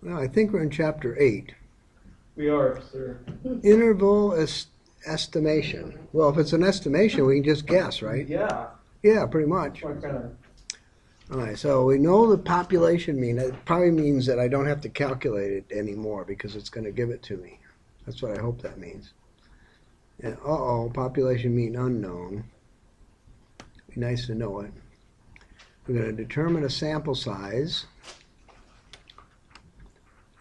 Well, I think we're in chapter 8. We are, sir. Interval estimation. Well, if it's an estimation, we can just guess, right? Yeah. Yeah, pretty much. What kind of? All right, so we know the population mean. It probably means that I don't have to calculate it anymore because it's going to give it to me. That's what I hope that means. And uh-oh, population mean unknown. Be nice to know it. We're going to determine a sample size.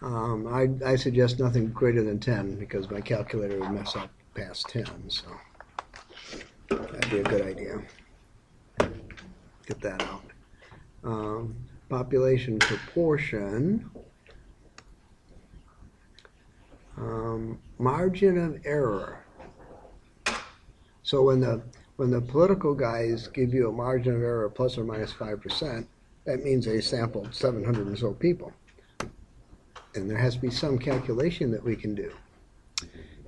I suggest nothing greater than 10 because my calculator would mess up past 10, so that'd be a good idea. Get that out. Population proportion. Margin of error. So when the political guys give you a margin of error of plus or minus 5%, that means they sampled 700 or so people. And there has to be some calculation that we can do.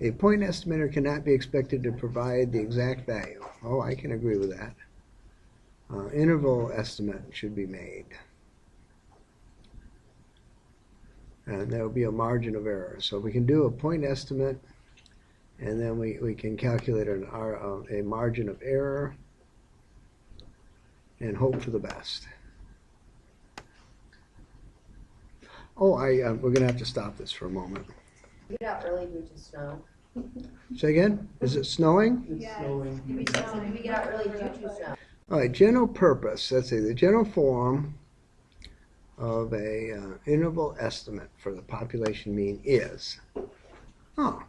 A point estimator cannot be expected to provide the exact value. Oh, I can agree with that. Interval estimate should be made. And there will be a margin of error. So we can do a point estimate, and then we can calculate a margin of error and hope for the best. Oh, we're going to have to stop this for a moment. We got early due to snow. Say again? Is it snowing? It's snowing. We got early due to snow. All right, general purpose. Let's see, the general form of a interval estimate for the population mean is. Oh,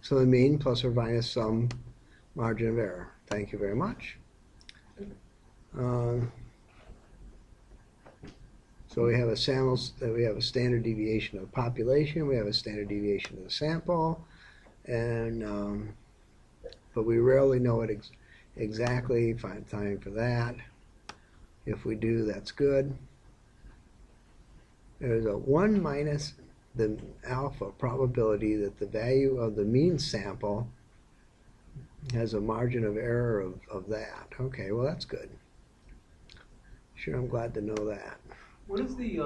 so the mean plus or minus some margin of error. Thank you very much. So we have a standard deviation of the population, we have a standard deviation of the sample, and but we rarely know it exactly. Find time for that. If we do, that's good. There's a 1 minus the alpha probability that the value of the mean sample has a margin of error of that. Okay, well that's good. Sure, I'm glad to know that. What does the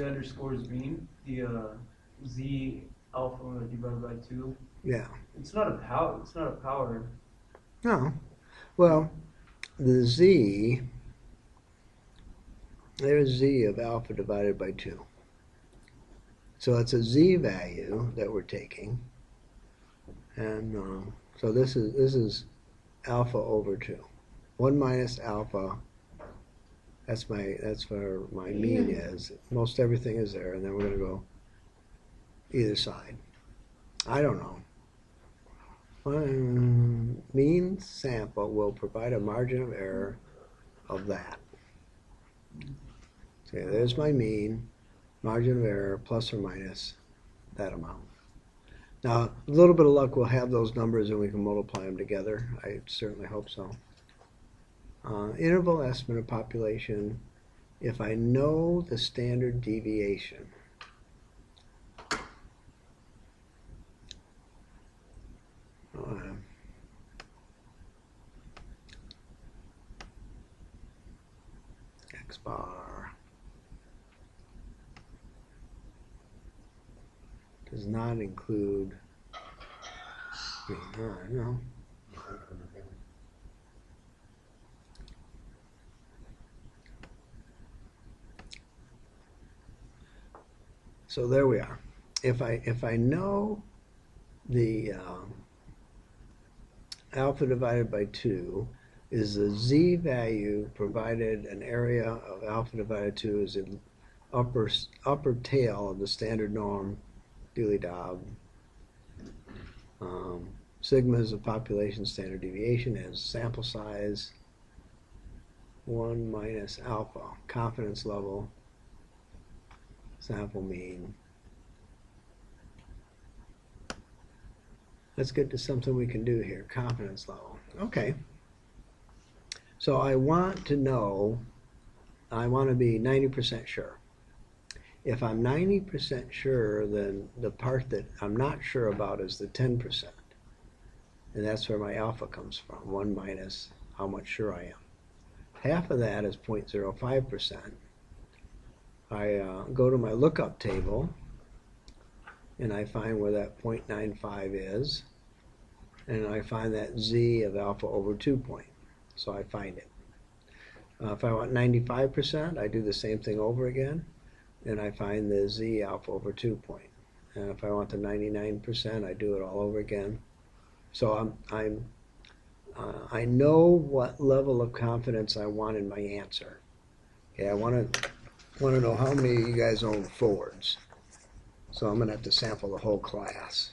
underscores mean? The z alpha divided by 2. Yeah. It's not a power. It's not a power. No. Well, the z, there's z of alpha divided by 2. So it's a z value that we're taking, and so this is alpha over 2. 1 minus alpha. That's where my mean is. Most everything is there, and then we're going to go either side. I don't know. Mean sample will provide a margin of error of that. Okay, there's my mean, margin of error plus or minus that amount. Now, a little bit of luck, we'll have those numbers and we can multiply them together. I certainly hope so. Interval estimate of population, if I know the standard deviation. X bar does not include, no. So there we are. If I know the alpha divided by 2 is the z value provided an area of alpha divided 2 is the upper tail of the standard norm, Deely-Dobb. Sigma is the population standard deviation as sample size. 1 minus alpha, confidence level, sample mean. Let's get to something we can do here, confidence level. Okay. So I want to know, I want to be 90% sure. If I'm 90% sure, then the part that I'm not sure about is the 10%. And that's where my alpha comes from, 1 minus how much sure I am. Half of that is 0.05%. I go to my lookup table and I find where that 0.95 is, and I find that z of alpha over 2 point. So I find it. If I want 95%, I do the same thing over again, and I find the z alpha over 2 point. And if I want the 99%, I do it all over again. So I know what level of confidence I want in my answer. Okay, I want to know how many of you guys own Fords. So I'm going to have to sample the whole class.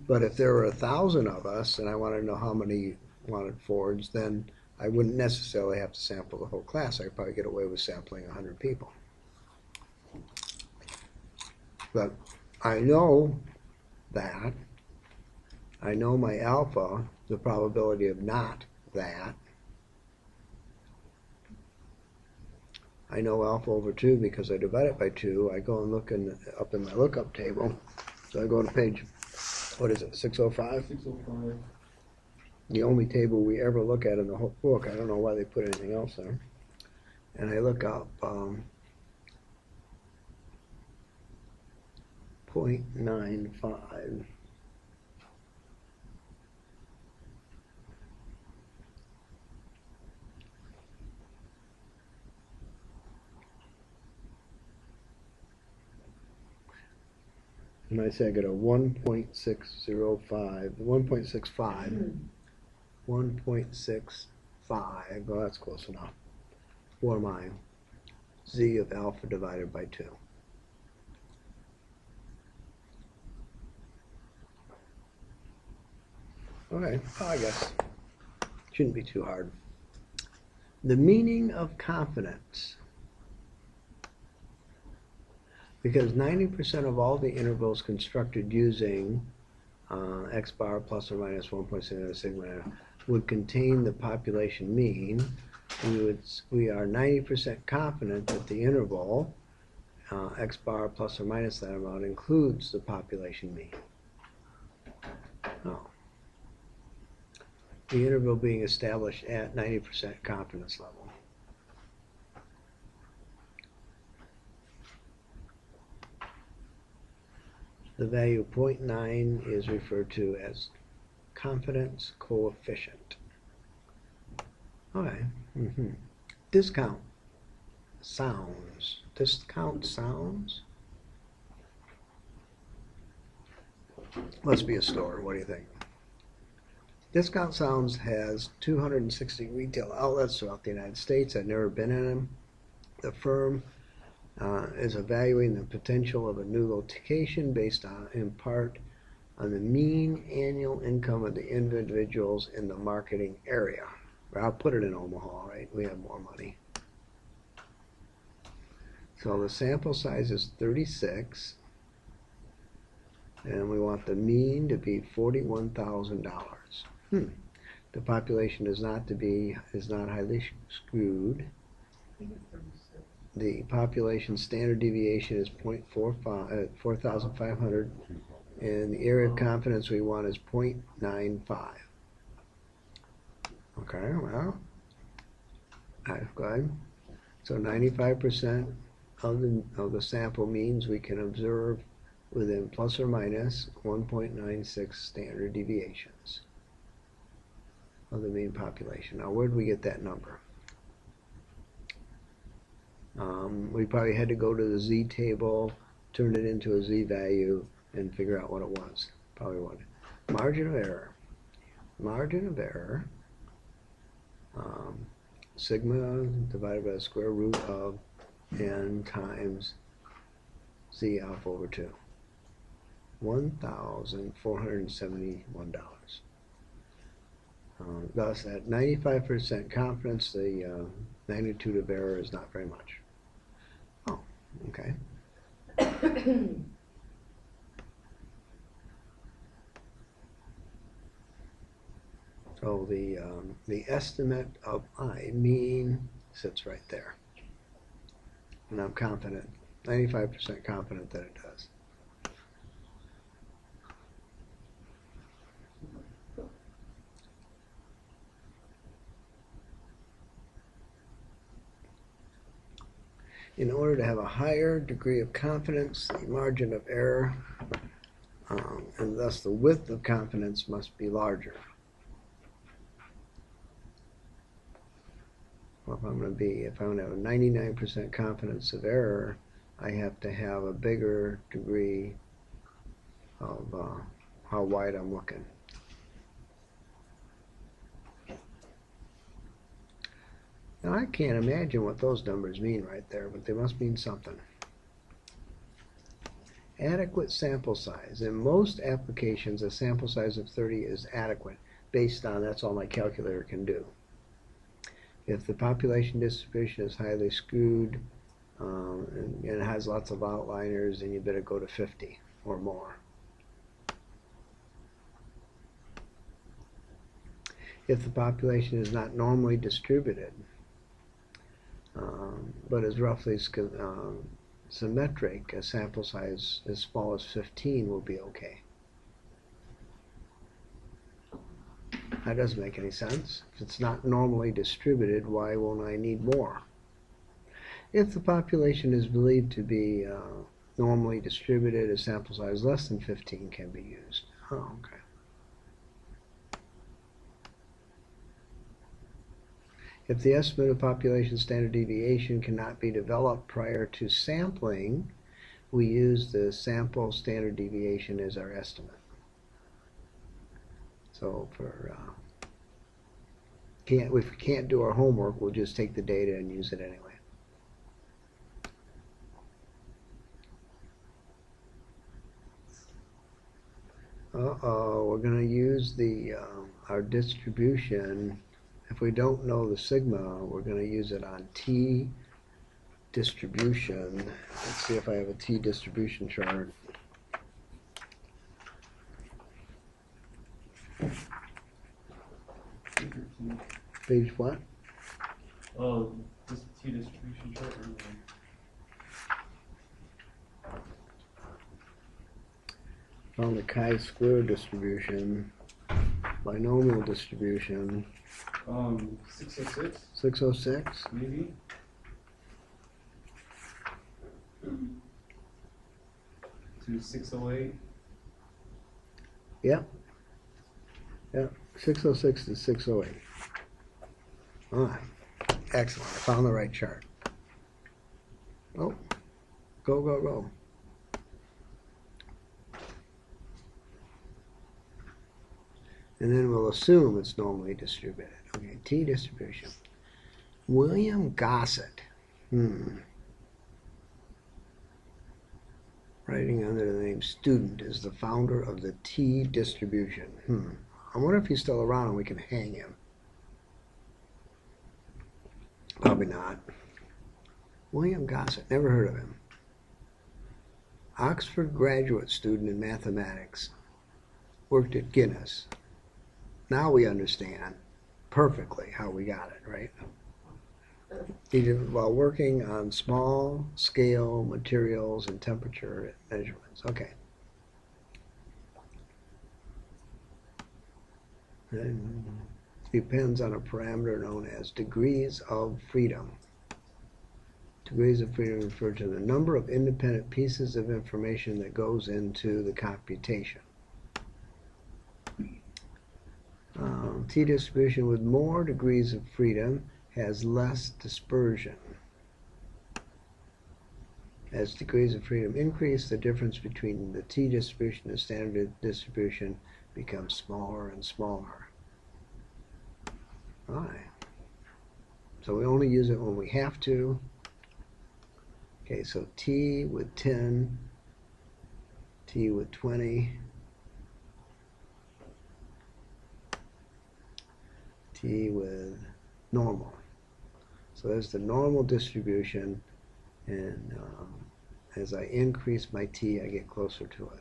But if there were 1,000 of us and I wanted to know how many wanted Fords, then I wouldn't necessarily have to sample the whole class. I could probably get away with sampling 100 people. But I know that. I know my alpha, the probability of not that. I know alpha over 2 because I divide it by 2. I go and look up in my lookup table. So I go to page, what is it, 605? 605. The only table we ever look at in the whole book. I don't know why they put anything else there. And I look up 0.95. And I say I get a 1.605, 1.65, 1.65, well that's close enough, for my z of alpha divided by 2. Okay, well, I guess shouldn't be too hard. The meaning of confidence. Because 90% of all the intervals constructed using x bar plus or minus 1.6 sigma would contain the population mean. We are 90% confident that the interval x bar plus or minus that amount includes the population mean. Oh. The interval being established at 90% confidence level. The value 0.9 is referred to as confidence coefficient. Okay. Discount sounds. Discount sounds? Must be a store. What do you think? Discount Sounds has 260 retail outlets throughout the United States. I've never been in them. The firm is evaluating the potential of a new location based on, in part, on the mean annual income of the individuals in the marketing area. I'll put it in Omaha, right? We have more money. So the sample size is 36, and we want the mean to be $41,000. The population is not highly skewed. The population standard deviation is 4,500, and the area of confidence we want is 0.95. Okay, well, that's good. So 95% of the sample means we can observe within plus or minus 1.96 standard deviations of the mean population. Now, where did we get that number? We probably had to go to the z table, turn it into a z value, and figure out what it was. Probably would. Margin of error. Margin of error. Sigma divided by the square root of n times z alpha over 2. $1,471. Thus, at 95% confidence, the magnitude of error is not very much. Oh, okay. So the estimate of I mean sits right there, and I'm confident, 95% confident that it does. In order to have a higher degree of confidence, the margin of error, and thus the width of confidence, must be larger. Well, if I'm going to have a 99% confidence of error, I have to have a bigger degree of how wide I'm looking. Now, I can't imagine what those numbers mean right there, but they must mean something. Adequate sample size. In most applications, a sample size of 30 is adequate, based on that's all my calculator can do. If the population distribution is highly skewed and it has lots of outliers, then you better go to 50 or more. If the population is not normally distributed, but is roughly symmetric, a sample size as small as 15 will be okay. That doesn't make any sense. If it's not normally distributed, why won't I need more? If the population is believed to be normally distributed, a sample size less than 15 can be used. Oh, okay. If the estimate of population standard deviation cannot be developed prior to sampling, we use the sample standard deviation as our estimate. So if we can't do our homework, we'll just take the data and use it anyway. We're going to use our distribution. If we don't know the sigma, we're going to use it on T distribution. Let's see if I have a T distribution chart. Page what? Oh, this T distribution chart. Found the chi-square distribution, binomial distribution. 606. 606. Maybe. To 608. Yep. 606 to 608. All right. Excellent. I found the right chart. Oh, go. And then we'll assume it's normally distributed. Okay, T distribution. William Gossett. Writing under the name Student is the founder of the T distribution. I wonder if he's still around and we can hang him. Probably not. William Gossett, never heard of him. Oxford graduate student in mathematics. Worked at Guinness. Now we understand perfectly how we got it, right? He did while working on small scale materials and temperature measurements. Okay. And depends on a parameter known as degrees of freedom. Degrees of freedom refer to the number of independent pieces of information that goes into the computation. T distribution with more degrees of freedom has less dispersion. As degrees of freedom increase, the difference between the T distribution and standard distribution becomes smaller and smaller. All right. So we only use it when we have to. Okay, so T with 10, T with 20, T with normal. So there's the normal distribution, and as I increase my T, I get closer to it.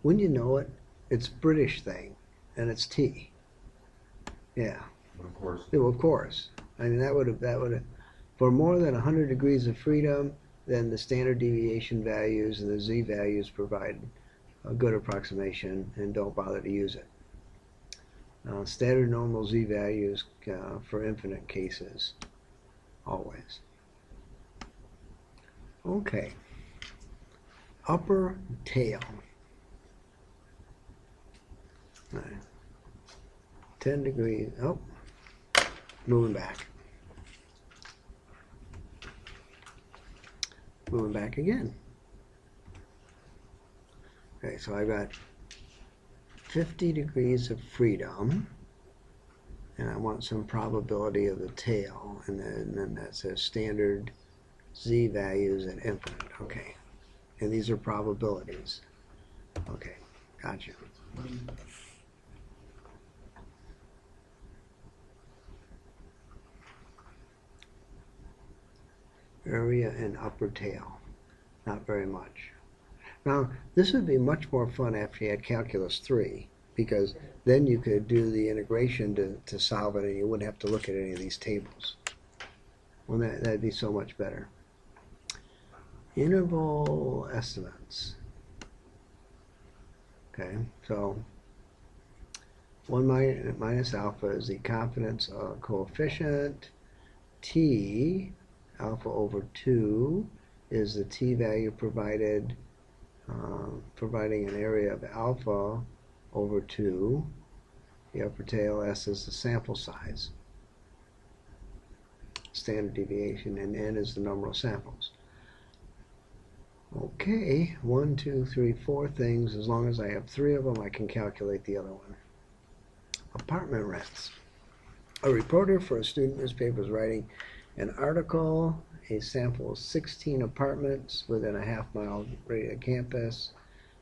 When you know it, it's a British thing, and it's T. Yeah. Of course. Yeah, well, of course. I mean, that would have, for more than 100 degrees of freedom, then the standard deviation values and the Z values provide a good approximation, and don't bother to use it. Standard normal Z values for infinite cases, always. Okay. Upper tail. All right. 10 degrees. Oh, moving back. Moving back again. Okay, so I've got 50 degrees of freedom, and I want some probability of the tail, and then that says standard z values at infinite. Okay, and these are probabilities. Okay, gotcha. Area and upper tail, not very much. Now, this would be much more fun after you had Calculus 3, because then you could do the integration to solve it, and you wouldn't have to look at any of these tables. Well, that'd be so much better. Interval estimates. Okay, so 1 minus alpha is the confidence coefficient. T, alpha over 2, is the t value provided, providing an area of alpha over 2. The upper tail, S, is the sample size, standard deviation, and N is the number of samples. Okay, 1, 2, 3, 4 things. As long as I have 3 of them, I can calculate the other one. Apartment rents. A reporter for a student newspaper is writing an article. A sample of 16 apartments within a half-mile radius campus.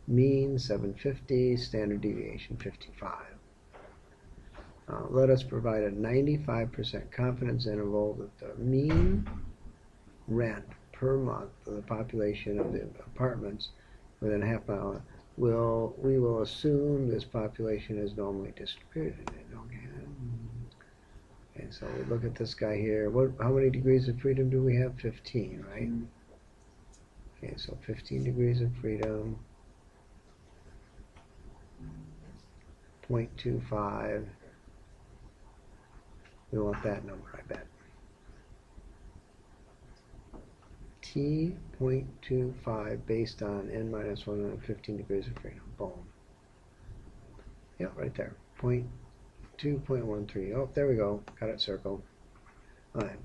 Mean 750, standard deviation 55. Let us provide a 95% confidence interval that the mean rent per month of the population of the apartments within a half mile we will assume this population is normally distributed. Okay, so we look at this guy here. How many degrees of freedom do we have? 15, right? Okay, so 15 degrees of freedom. 0.25. We want that number, I bet. T 0.25 based on n minus 115 degrees of freedom. Boom. Yep, right there. 2.13. Oh, there we go. Got it circled. All right.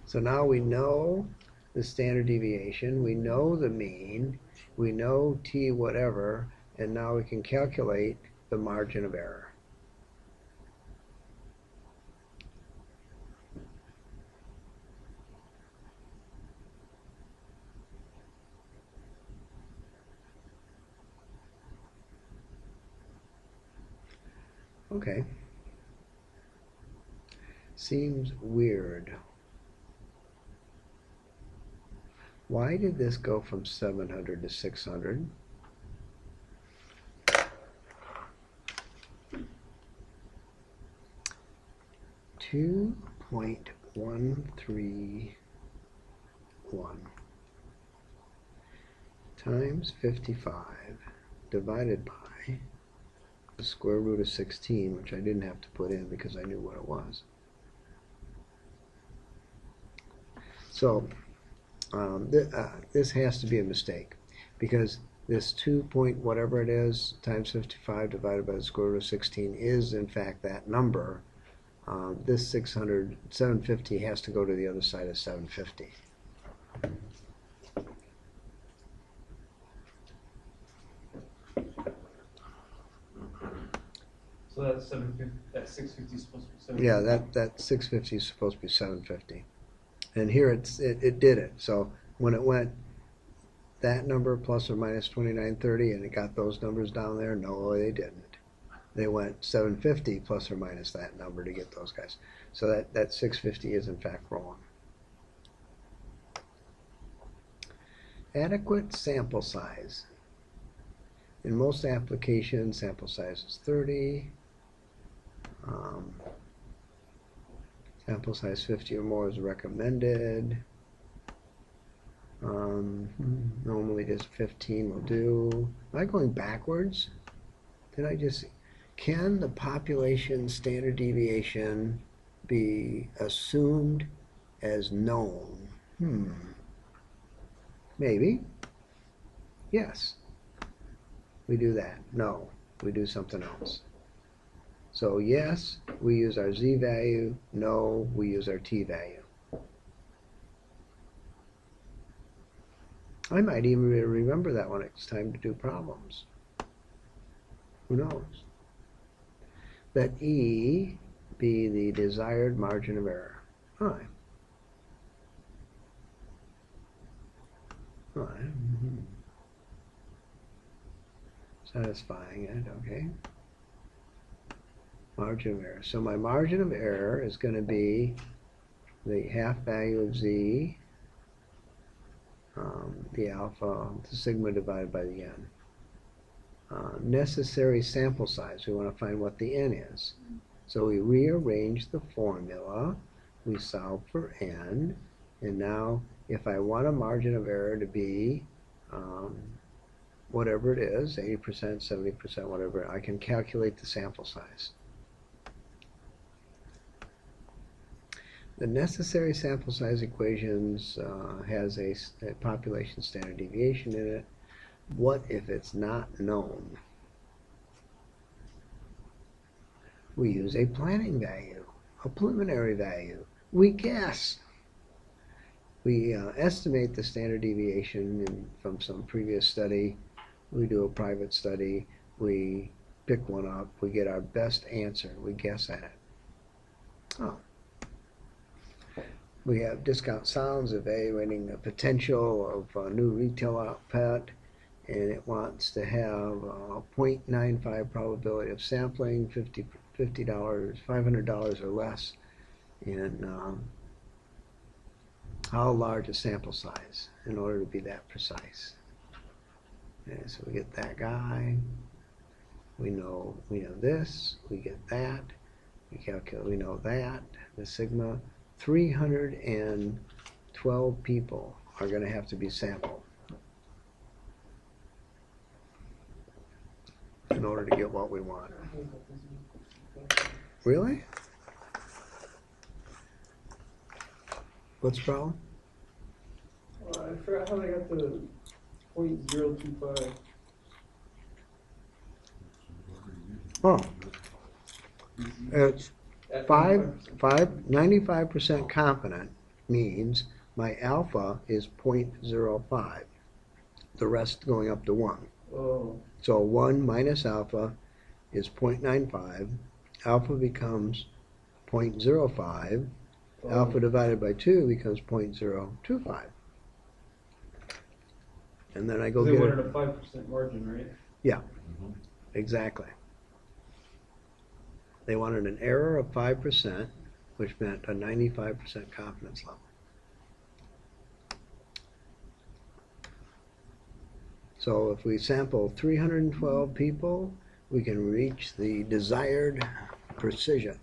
So now we know the standard deviation. We know the mean. We know t whatever. And now we can calculate the margin of error. Okay. Seems weird. Why did this go from 700 to 600? $2.131 times 55 divided by the square root of 16, which I didn't have to put in because I knew what it was. So this has to be a mistake, because this 2 point whatever it is times 55 divided by the square root of 16 is in fact that number. This 750 has to go to the other side of 750. So that's 750. That 650 is supposed to be 750. Yeah, that 650 is supposed to be 750, and here it did it. So when it went that number plus or minus 2930, and it got those numbers down there, no, they didn't. They went 750 plus or minus that number to get those guys. So that 650 is in fact wrong. Adequate sample size. In most applications, sample size is 30. Sample size 50 or more is recommended. Normally just 15 will do. Am I going backwards? Can the population standard deviation be assumed as known Maybe. Yes. We do that. No. We do something else. So yes, we use our z value. No, we use our t value. I might even remember that when it's time to do problems. Who knows? Let E be the desired margin of error. Fine. Fine. Satisfying it, okay. Margin of error. So my margin of error is going to be the half value of z, the alpha, the sigma divided by the n. Necessary sample size. We want to find what the n is. So we rearrange the formula, we solve for n, and now if I want a margin of error to be whatever it is, 80%, 70%, whatever, I can calculate the sample size. The necessary sample size equations has a population standard deviation in it. What if it's not known? We use a planning value, a preliminary value. We guess. We estimate the standard deviation from some previous study. We do a private study. We pick one up. We get our best answer. We guess at it. Oh. We have Discount Sounds evaluating the potential of a new retail outlet, and it wants to have a 0.95 probability of sampling, $50, $500 or less, and how large a sample size in order to be that precise. And so we get that guy. We know this. We get that. We calculate. We know that the sigma. 312 people are going to have to be sampled in order to get what we want. Really? What's the problem? I forgot how they got the 0.025. Oh, it's 95% confident means my alpha is 0.05. The rest going up to 1. Oh. So 1 minus alpha is 0.95. Alpha becomes 0.05. Oh. Alpha divided by 2 becomes 0.025. And then I go They get wanted it. a 5% margin, right? Yeah, exactly. They wanted an error of 5%, which meant a 95% confidence level. So if we sample 312 people, we can reach the desired precision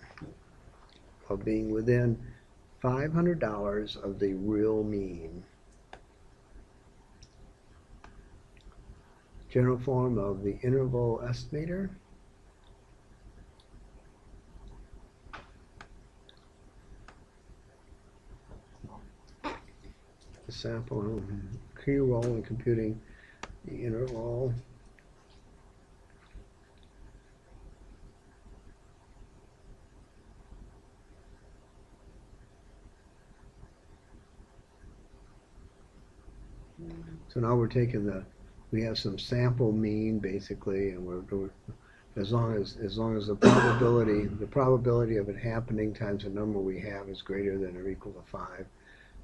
of being within $500 of the real mean. General form of the interval estimator. The sample, key role in computing the interval. So now we're taking we have some sample mean basically, and we're as long as the probability of it happening times the number we have is greater than or equal to 5,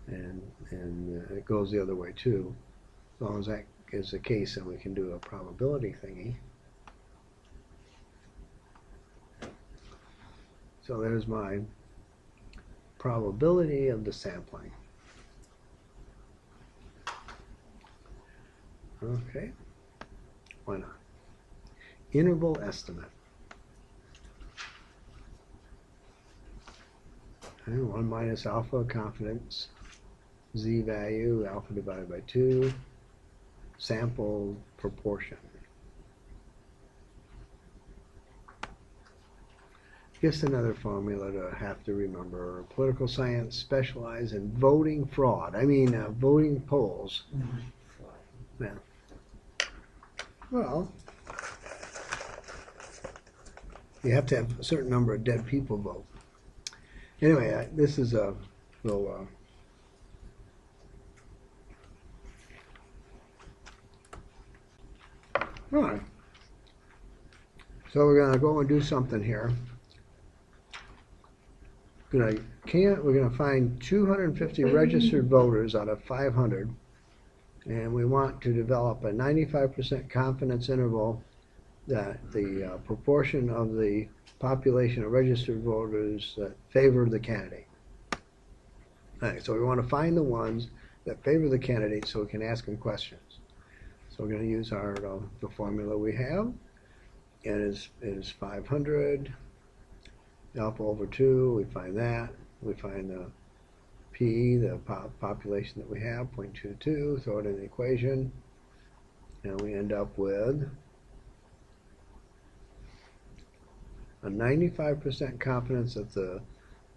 and it goes the other way too. As long as that is the case, then we can do a probability thingy. So there's my probability of the sampling. Okay, why not? Interval estimate. Okay, 1 minus alpha confidence, z value, alpha divided by 2, sample proportion. Just another formula to have to remember. Political science specialize in voting fraud. I mean, voting polls. Yeah. Well, you have to have a certain number of dead people vote. Anyway, this is a little. All right. So we're gonna go and do something here. We're gonna find 250 registered voters out of 500, and we want to develop a 95% confidence interval that the proportion of the population of registered voters that favor the candidate. All right, so we want to find the ones that favor the candidate so we can ask them questions. So we're going to use our the formula we have. It is 500 alpha over 2. We find that. We find the P, the population that we have, 0.22. Throw it in the equation, and we end up with a 95% confidence that the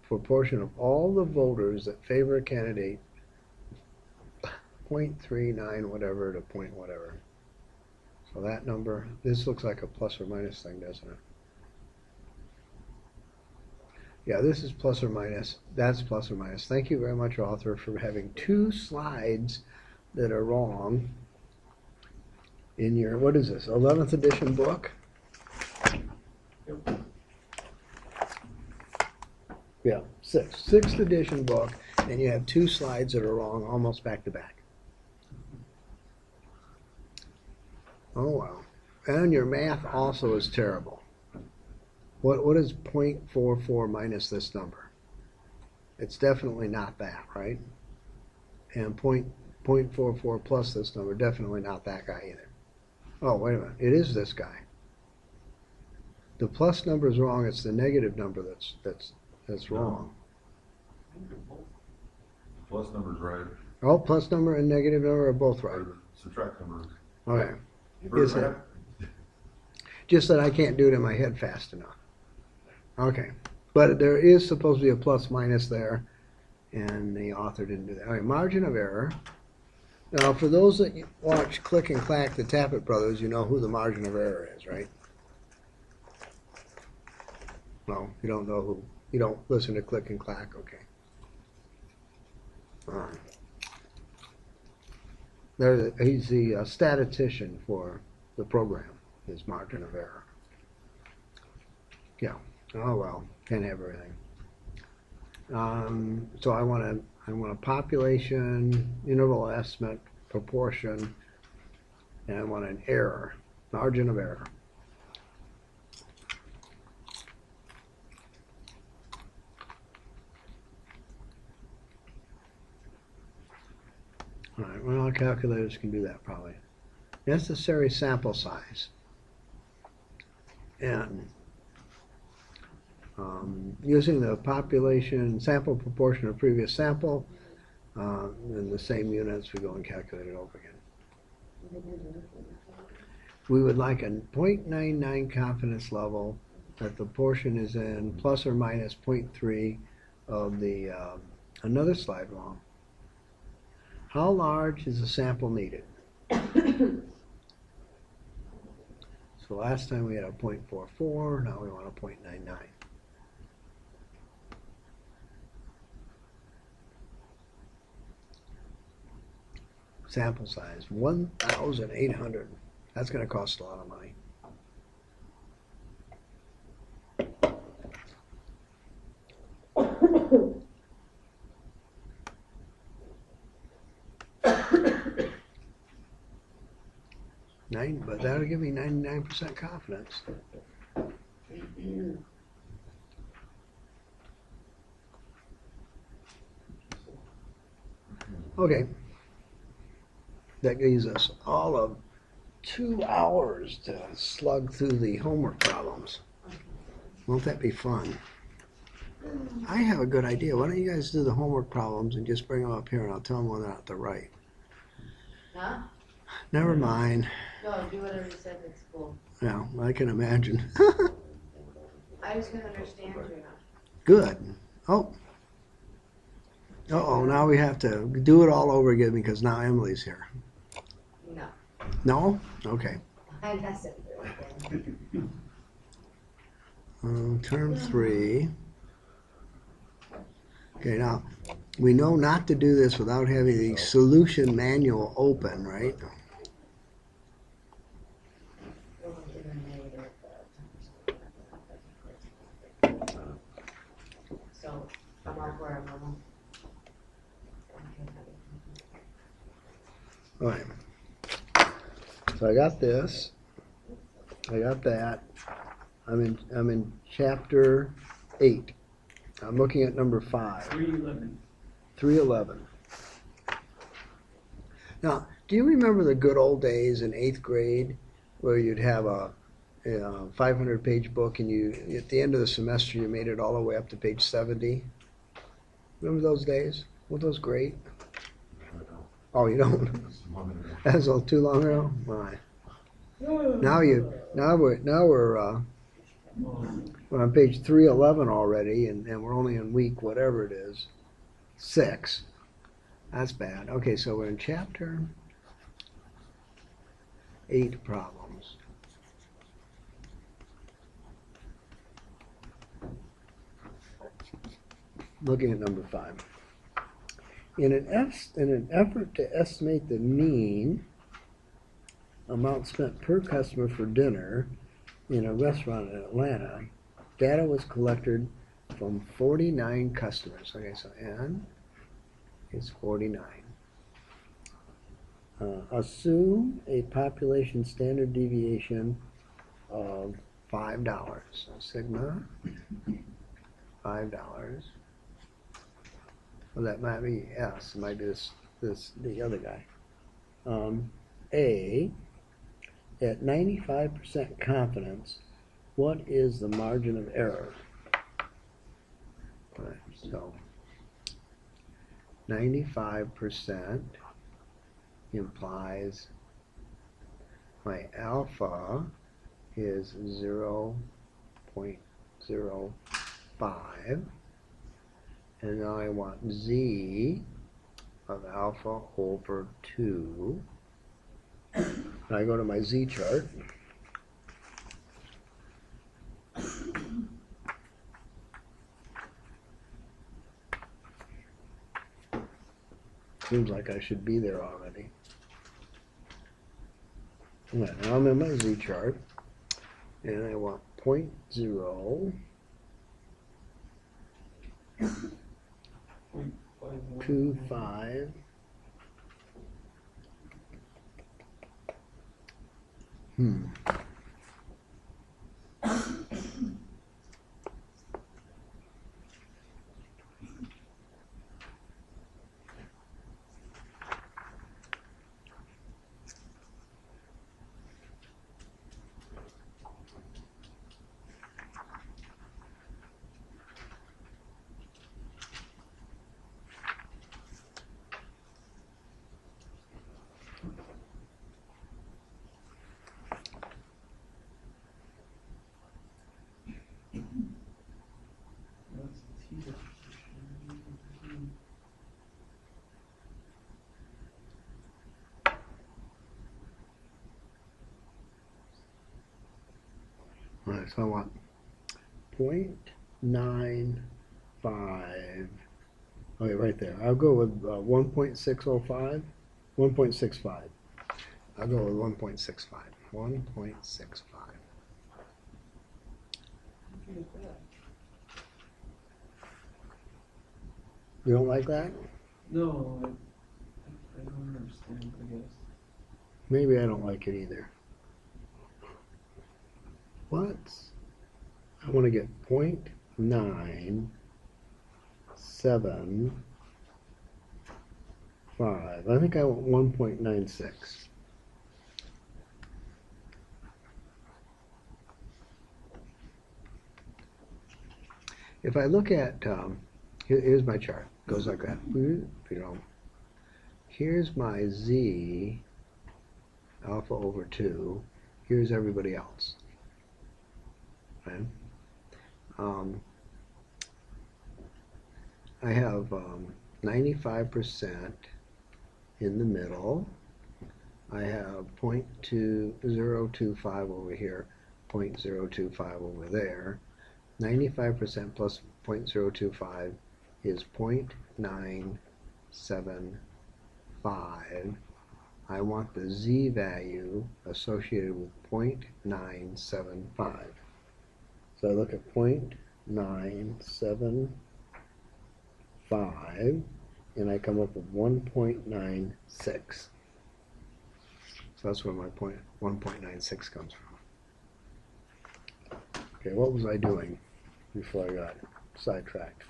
proportion of all the voters that favor a candidate 0.39 whatever to point whatever. So that number, this looks like a plus or minus thing, doesn't it? Yeah, this is plus or minus. That's plus or minus. Thank you very much, author, for having 2 slides that are wrong in your, what is this, 11th edition book? Yep. Yeah, 6th edition book, and you have 2 slides that are wrong almost back to back. Oh, wow. And your math also is terrible. What is 0.44 minus this number? It's definitely not that, right? And 0.44 plus this number, definitely not that guy either. Oh, wait a minute. It is this guy. The plus number is wrong. It's the negative number that's wrong. Plus number's right. Oh, plus number and negative number are both right. Subtract number. Okay. First Is it? half. Just that I can't do it in my head fast enough. Okay. But there is supposed to be a plus minus there, and the author didn't do that. All right, margin of error. Now, for those that watch Click and Clack, the Tappet Brothers, you know who the margin of error is, right? No, you don't know who. You don't listen to Click and Clack, okay. He's the statistician for the program, his margin of error. Yeah. Oh well, can't have everything. So I want a population, interval estimate, proportion, and I want an error, margin of error. All right, well, our calculators can do that probably. Necessary sample size. And using the population sample proportion of previous sample, in the same units, we go and calculate it over again. We would like a 0.99 confidence level that the portion is in plus or minus 0.3 of the, another slide wrong. How large is the sample needed? So last time we had a 0.44, now we want a 0.99. Sample size, 1,800. That's going to cost a lot of money. But that'll give me 99% confidence. Okay. That gives us all of 2 hours to slug through the homework problems. Won't that be fun? I have a good idea. Why don't you guys do the homework problems and just bring them up here and I'll tell them whether or not they're right. Huh? Never mind. No, do whatever you said at school. Yeah, I can imagine. I was gonna understand you now. Good. Oh. Uh-oh, now we have to do it all over again because now Emily's here. No, No? Okay. I guess it. Term 3. Okay, now, we know not to do this without having the solution manual open, right? So, I'm up where I'm on. All right. So I got this. I got that. I'm in chapter 8. I'm looking at number 5. 311. 311. Now, do you remember the good old days in 8th grade where you'd have a 500-page book and you, at the end of the semester, you made it all the way up to page 70? Remember those days? Weren't those great? Oh, you don't? That's all too long ago? My. Now we're on page 311 already, and we're only in week whatever it is, 6. That's bad. Okay, so we're in chapter 8 problems. Looking at number 5. In an effort to estimate the mean amount spent per customer for dinner in a restaurant in Atlanta, data was collected from 49 customers. Okay, so N is 49. Assume a population standard deviation of $5. So sigma, $5. Well, that might be S. It might be the other guy. A, at 95% confidence, what is the margin of error? All right, so 95% implies my alpha is 0.05. And now I want Z of alpha over 2. And I go to my Z chart. Seems like I should be there already. Now I'm in my Z chart. And I want 0.0. 0.25. That's T. All right, so I want 0.95. Okay, right there. I'll go with 1.605, 1.65. I'll go with 1.65. 1.65. You don't like that? No, I don't understand, I guess. Maybe I don't like it either. What? I want to get 0.975. I think I want 1.96. If I look at, here's my chart. Goes like that. Here's my Z, alpha over 2. Here's everybody else. Okay? I have 95% in the middle. I have 0.2025 over here, 0.025 over there. 95% plus 0.025 is 0.975. I want the z value associated with 0.975. So I look at 0.975 and I come up with 1.96. So that's where my 1.96 comes from. Okay, what was I doing before I got sidetracked?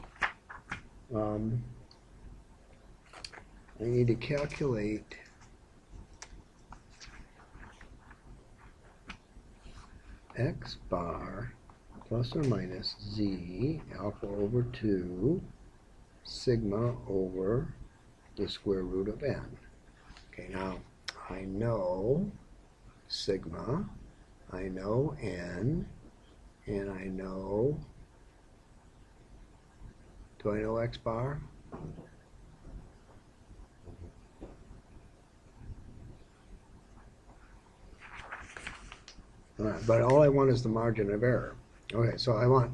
I need to calculate x bar plus or minus z alpha over 2 sigma over the square root of n. Okay, now I know sigma, I know n, and I know, do I know x bar? All right, but all I want is the margin of error. Okay, so I want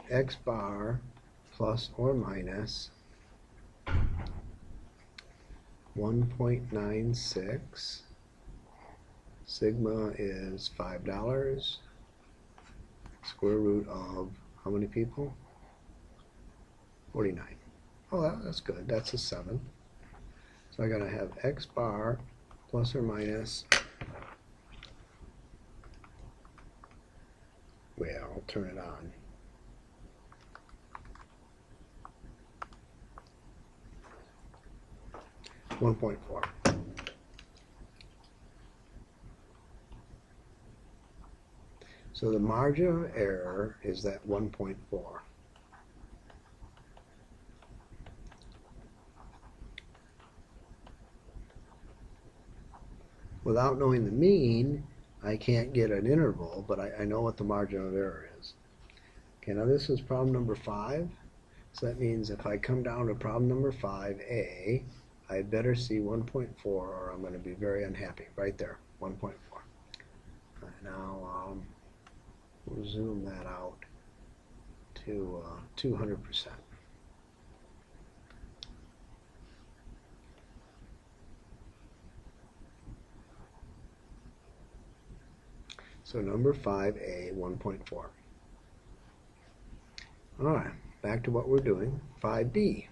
x bar plus or minus 1.96. Sigma is $5. Square root of how many people? 49. Oh, that's good. That's a 7. So I gotta have x bar plus or minus. Well, I'll turn it on. $1.4. So the margin of error is that 1.4. Without knowing the mean, I can't get an interval, but I know what the margin of error is. Okay, now this is problem number 5. So that means if I come down to problem number 5A, I better see 1.4 or I'm going to be very unhappy. Right there, 1.4. Now we'll zoom that out to 200%. So number 5A, 1.4. All right, back to what we're doing, 5B.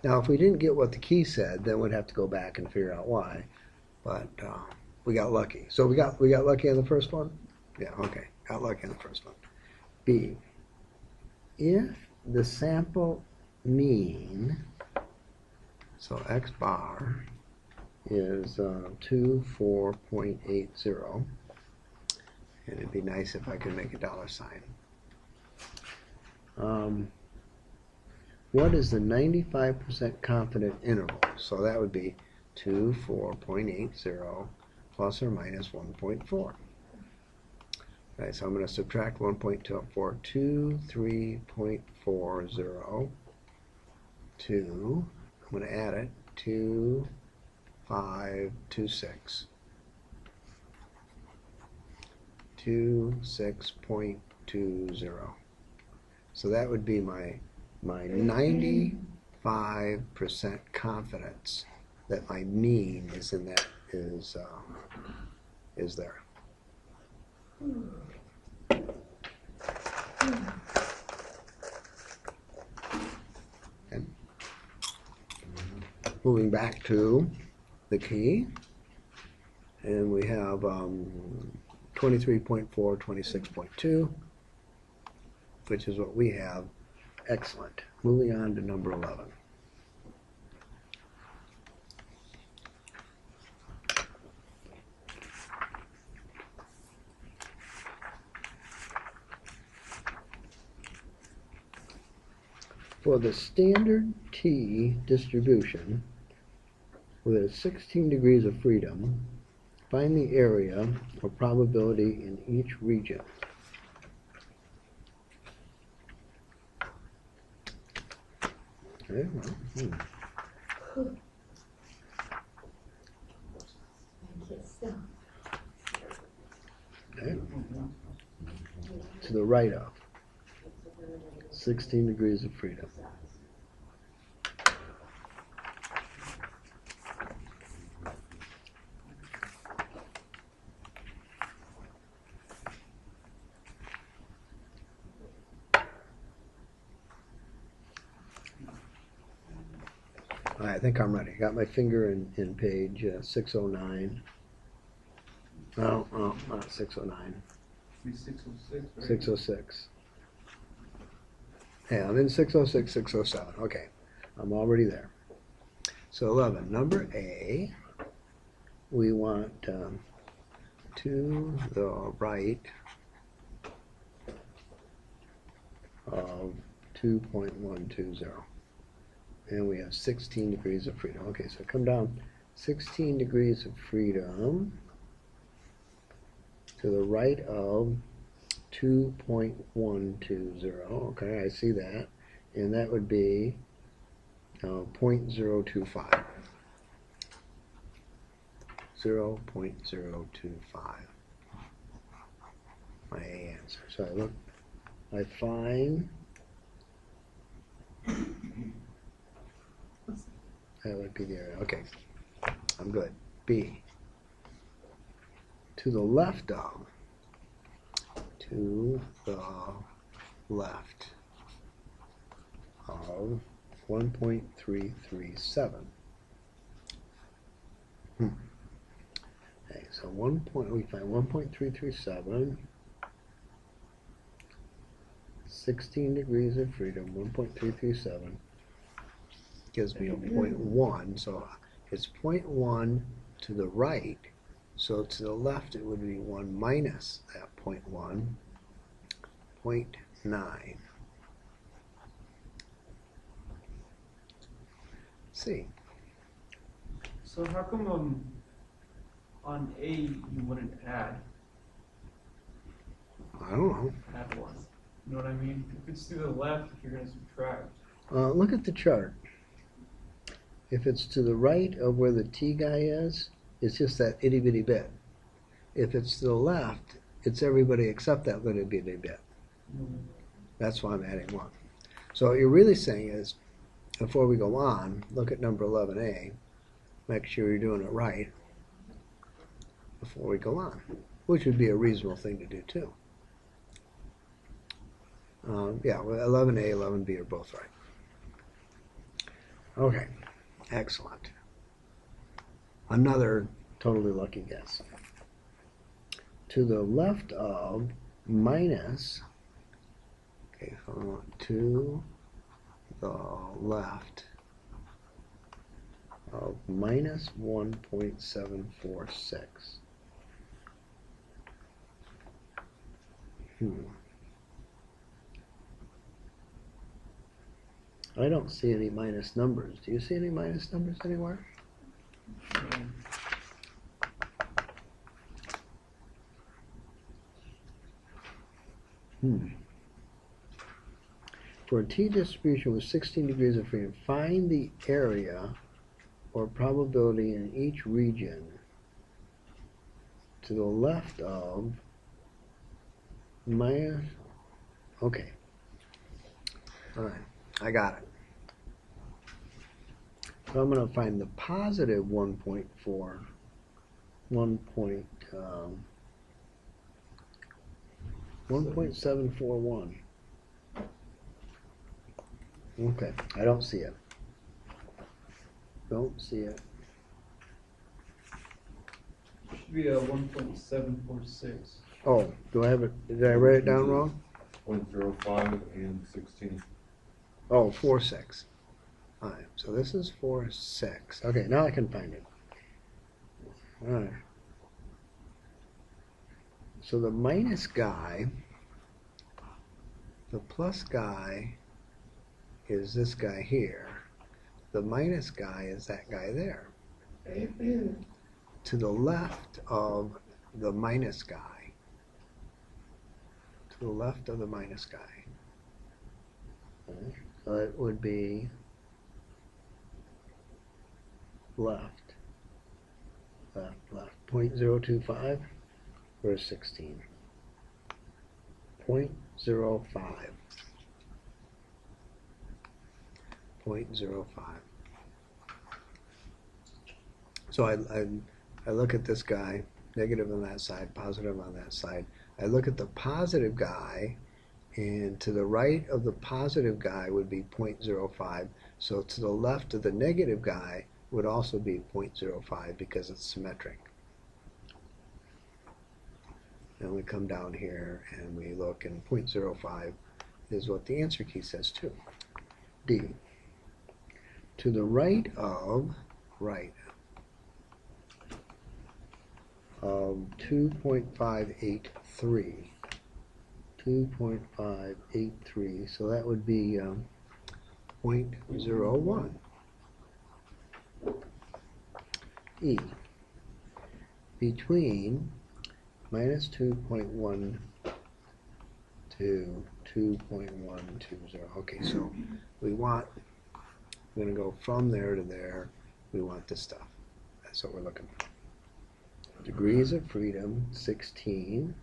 Now, if we didn't get what the key said, then we'd have to go back and figure out why. But we got lucky. So we got lucky on the first one? Yeah, okay, got lucky on the first one. B, if the sample mean, so x bar is 24.80, and it'd be nice if I could make a $sign. What is the 95% confident interval? So that would be 24.80 plus or minus 1.4. Right, so I'm going to subtract 1.24, 23.40, 2, I'm going to add it, 2526. 26.20. So that would be my 95% confidence that my mean is in that is there. And moving back to the key, and we have 23.4, 26.2, which is what we have. Excellent. Moving on to number 11. For the standard T distribution with 16 degrees of freedom, find the area or probability in each region. Okay, well, okay. To the right of 16 degrees of freedom. All right, I think I'm ready. Got my finger in page 609. No, not 609. Be 606, right? 606. Hey, I'm in 606, 607. Okay, I'm already there. So 11, number A, we want to the right of 2.120. And we have 16 degrees of freedom. Okay, so come down 16 degrees of freedom to the right of 2.120. Okay, I see that. And that would be 0.025. 0.025. My A answer. So I look, I find that would be the area. Okay, I'm good. B. To the left of. To the left of 1.337. Okay, so we find 1.337. 16 degrees of freedom, 1.337. Gives me a 0.1, so it's 0.1 to the right, so to the left it would be 1 minus that 0.1, 0.9. See, So how come on A you wouldn't add I don't know. one? You know what I mean? If it's to the left, if you're gonna subtract. Look at the chart. If it's to the right of where the T guy is, it's just that itty bitty bit. If it's to the left, it's everybody except that little bitty bit. That's why I'm adding 1. So what you're really saying is, before we go on, look at number 11A. Make sure you're doing it right before we go on, which would be a reasonable thing to do too. Yeah, well, 11A, 11B are both right. Okay, excellent. Another totally lucky guess. To the left of minus, okay, hold on, to the left of minus 1.746. I don't see any minus numbers. Do you see any minus numbers anywhere? For a T distribution with 16 degrees of freedom, find the area or probability in each region to the left of minus. Okay. All right. I got it. So I'm going to find the positive 1.741. Okay, I don't see it. Don't see it. Should be a 1.746. Oh, do I have it? Did I write it down wrong? 0.05 and 16. Oh, 4.6. All right, so this is 4.6. Okay, now I can find it. All right. So the minus guy, the plus guy is this guy here. The minus guy is that guy there. To the left of the minus guy. To the left of the minus guy. Okay. So it would be left, 0.025 or 16? 0.05. 0.05. So I look at this guy, negative on that side, positive on that side. I look at the positive guy, and to the right of the positive guy would be 0.05. So to the left of the negative guy would also be 0.05 because it's symmetric. And we come down here and we look, and 0.05 is what the answer key says too. D. To the right of 2.583. 2.583, so that would be 0.01. E. Between minus 2.1 to 2.120. Okay, so we're going to go from there to there. We want this stuff. That's what we're looking for. Degrees of freedom, 16.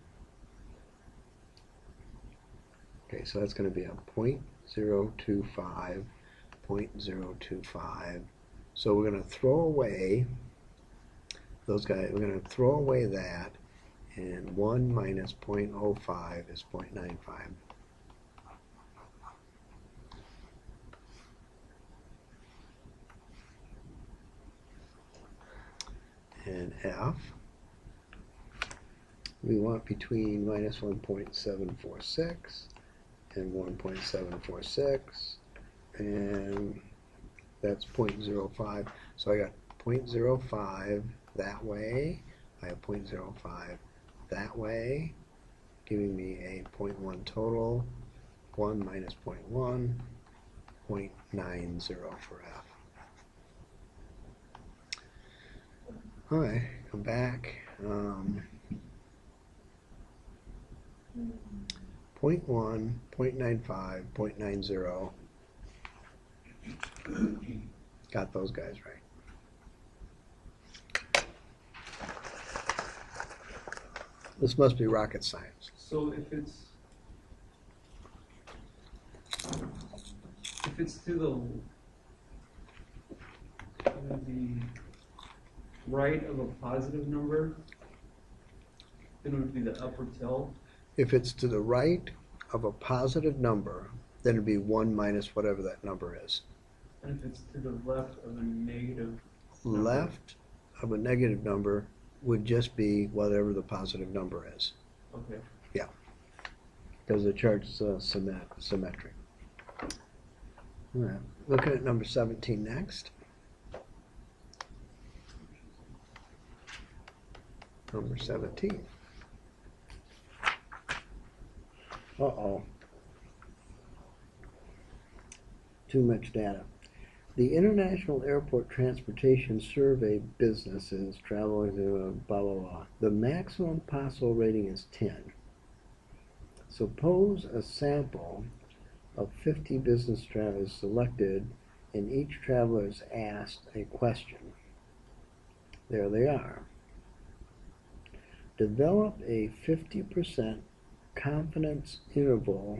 Okay, so that's going to be a 0.025, 0.025. So we're going to throw away those guys. We're going to throw away that, and 1 minus 0.05 is 0.95. And F, we want between minus 1.746 and 1.746, and that's 0.05. So I got 0.05 that way, I have 0.05 that way, giving me a 0.1 total, 1 minus 0.1, 0.90 for F. All right, come back. 0.1, 0.95, 0.90. Got those guys right. This must be rocket science. So if it's to the right of a positive number, then it would be the upper tail. If it's to the right of a positive number, then it'd be 1 minus whatever that number is. And if it's to the left of a negative number. Left of a negative number would just be whatever the positive number is. Okay. Yeah, because the chart's symmetric. All right, looking at number 17 next. Number 17. Uh-oh. Too much data. The International Airport Transportation Survey businesses traveling to blah, blah, blah. The maximum possible rating is 10. Suppose a sample of 50 business travelers selected and each traveler is asked a question. There they are. Develop a 50% confidence interval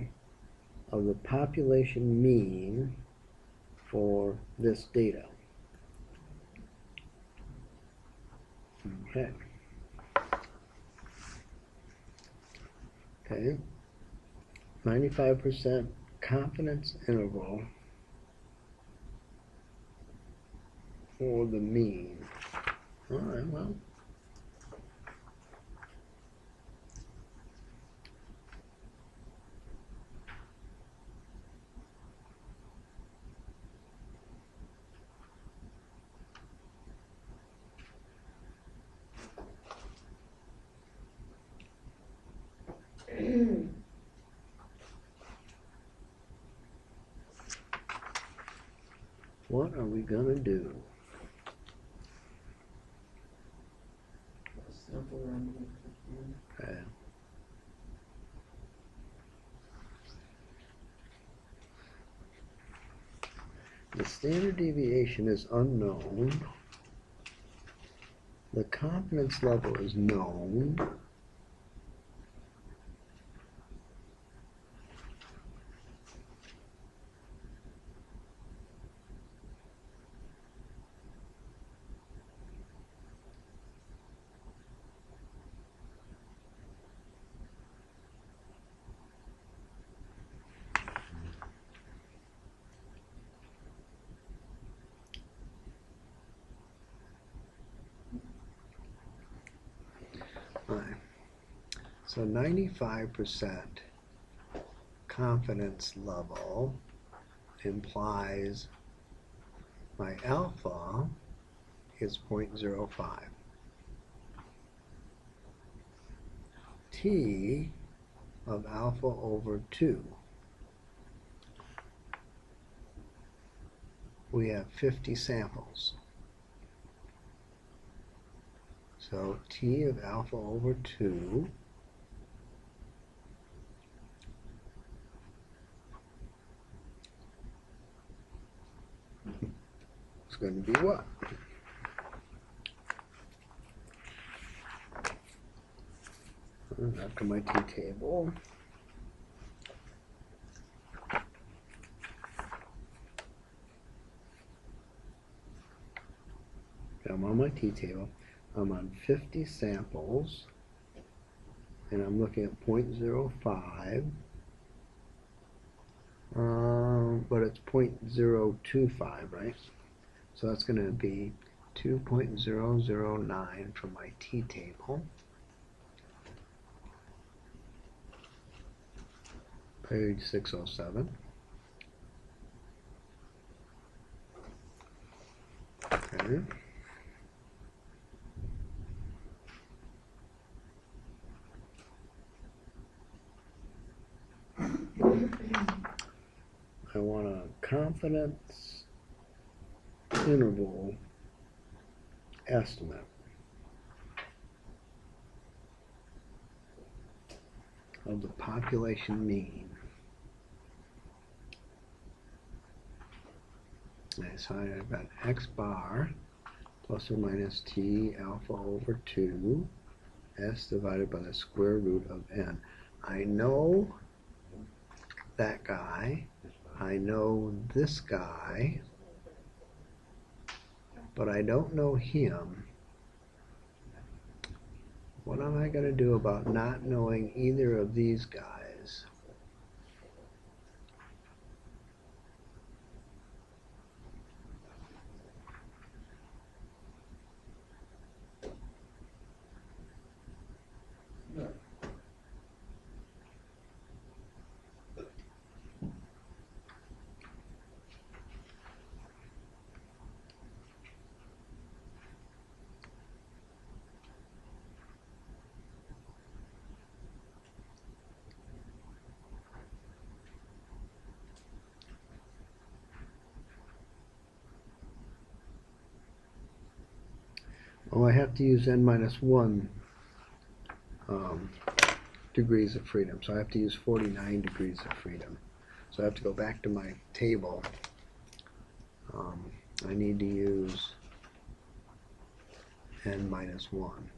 of the population mean for this data. Okay. Okay. 95% confidence interval for the mean. All right, well. What are we gonna do? Sample around 50. Okay. The standard deviation is unknown. the confidence level is known. Alright. So 95% confidence level implies my alpha is 0.05. T of alpha over 2. We have 50 samples. So T of alpha over 2 is going to be what? After my t-table. I'm on my t-table. I'm on 50 samples, and I'm looking at 0.05, but it's 0.025, right? So that's going to be 2.009 from my t-table. Page 607. Okay. I want a confidence interval estimate of the population mean. Okay, so I've got x bar plus or minus t alpha over 2 s divided by the square root of n. I know that guy. I know this guy, but I don't know him. What am I going to do about not knowing either of these guys? Oh, I have to use n minus 1 degrees of freedom. So I have to use 49 degrees of freedom. So I have to go back to my table. I need to use n minus 1,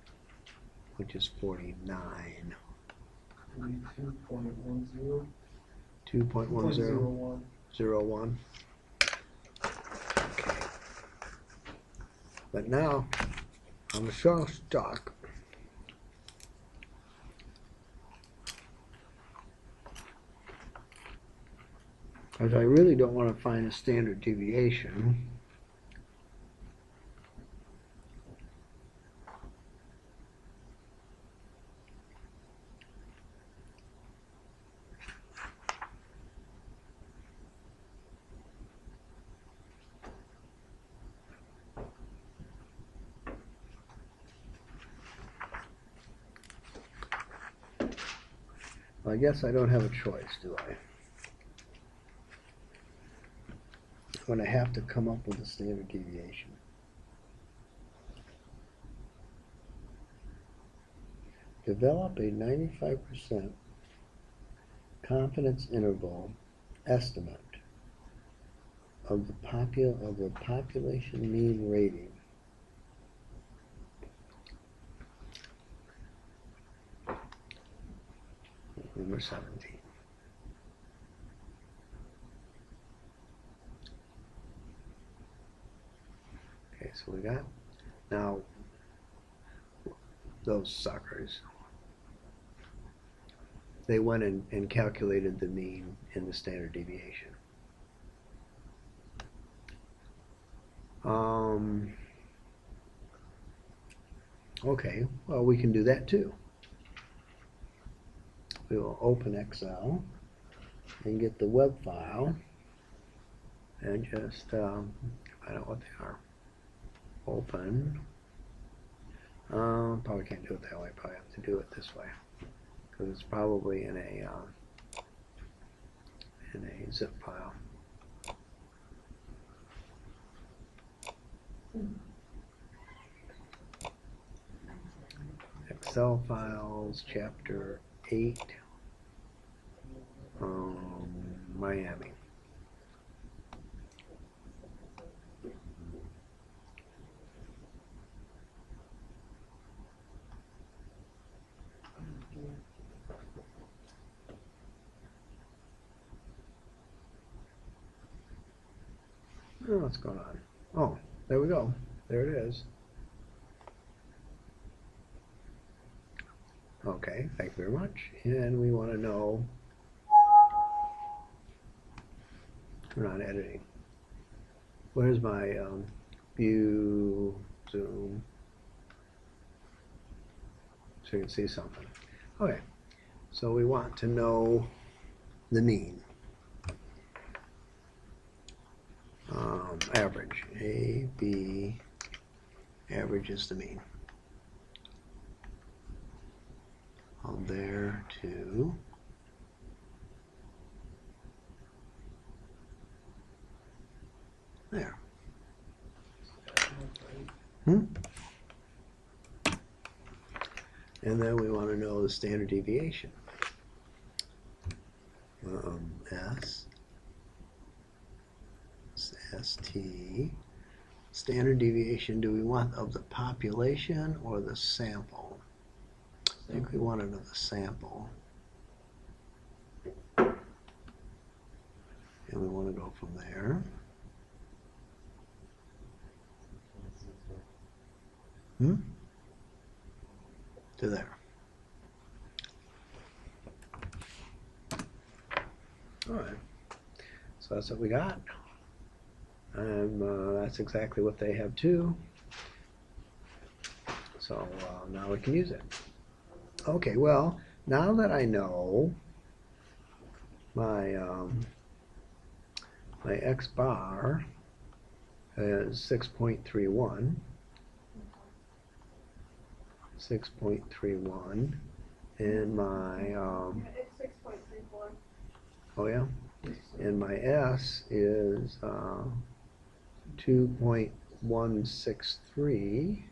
which is 49. 2.10. 2.10. 01. Okay. But now I'm so stuck. Because I really don't want to find a standard deviation. I guess I don't have a choice, do I? I'm going to have to come up with a standard deviation. Develop a 95% confidence interval estimate of the population mean rating number 17. Okay, so we got, now, those suckers, they went and calculated the mean and the standard deviation. Okay, well, we can do that too. We will open Excel and get the web file and just find out what they are. Open. Probably can't do it that way. Probably have to do it this way because it's probably in a zip file. Excel files, chapter 8, Miami. Oh, what's going on? Oh, there we go. There it is. Okay, thank you very much. And we want to know, we're not editing. Where's my view, zoom, so you can see something. Okay, so we want to know the mean. Average, A, B, average is the mean. From there to there. And then we want to know the standard deviation. ST. Standard deviation, do we want of the population or the sample? I think we want it of the sample. And we want to go from there. To there. All right. So that's what we got. And that's exactly what they have too. So now we can use it. Okay, well, now that I know my my X bar is 6.31, 6.31, and my It's 6.34. oh yeah, and my S is 2.163.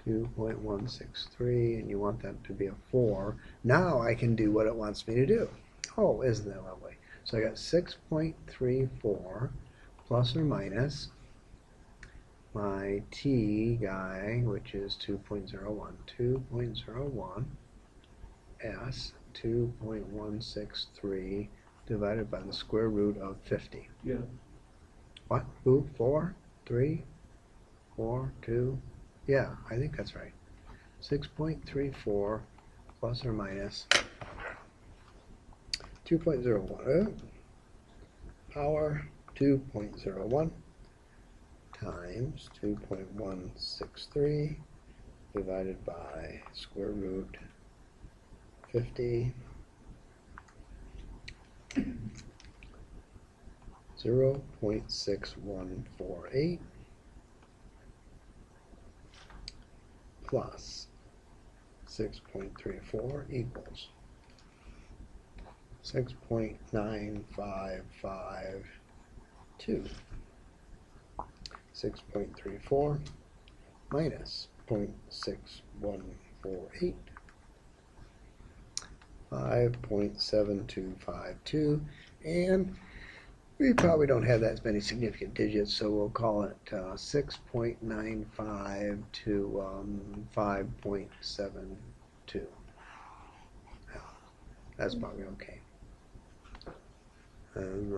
2.163, and you want that to be a 4. Now I can do what it wants me to do. Oh, isn't that lovely? So I got 6.34 plus or minus my T guy, which is 2.01. 2.01 S 2.163 divided by the square root of 50. Yeah. What? Who? 4? 3? 4? 2? Yeah, I think that's right. 6.34 plus or minus 2.01 power 2.01 times 2.163 divided by square root 50 0.6148 plus 6.34 equals 6.9552. 6.34 minus 0.6148, 5.7252, and we probably don't have that many significant digits, so we'll call it 6.95 to 5.72. That's probably okay. And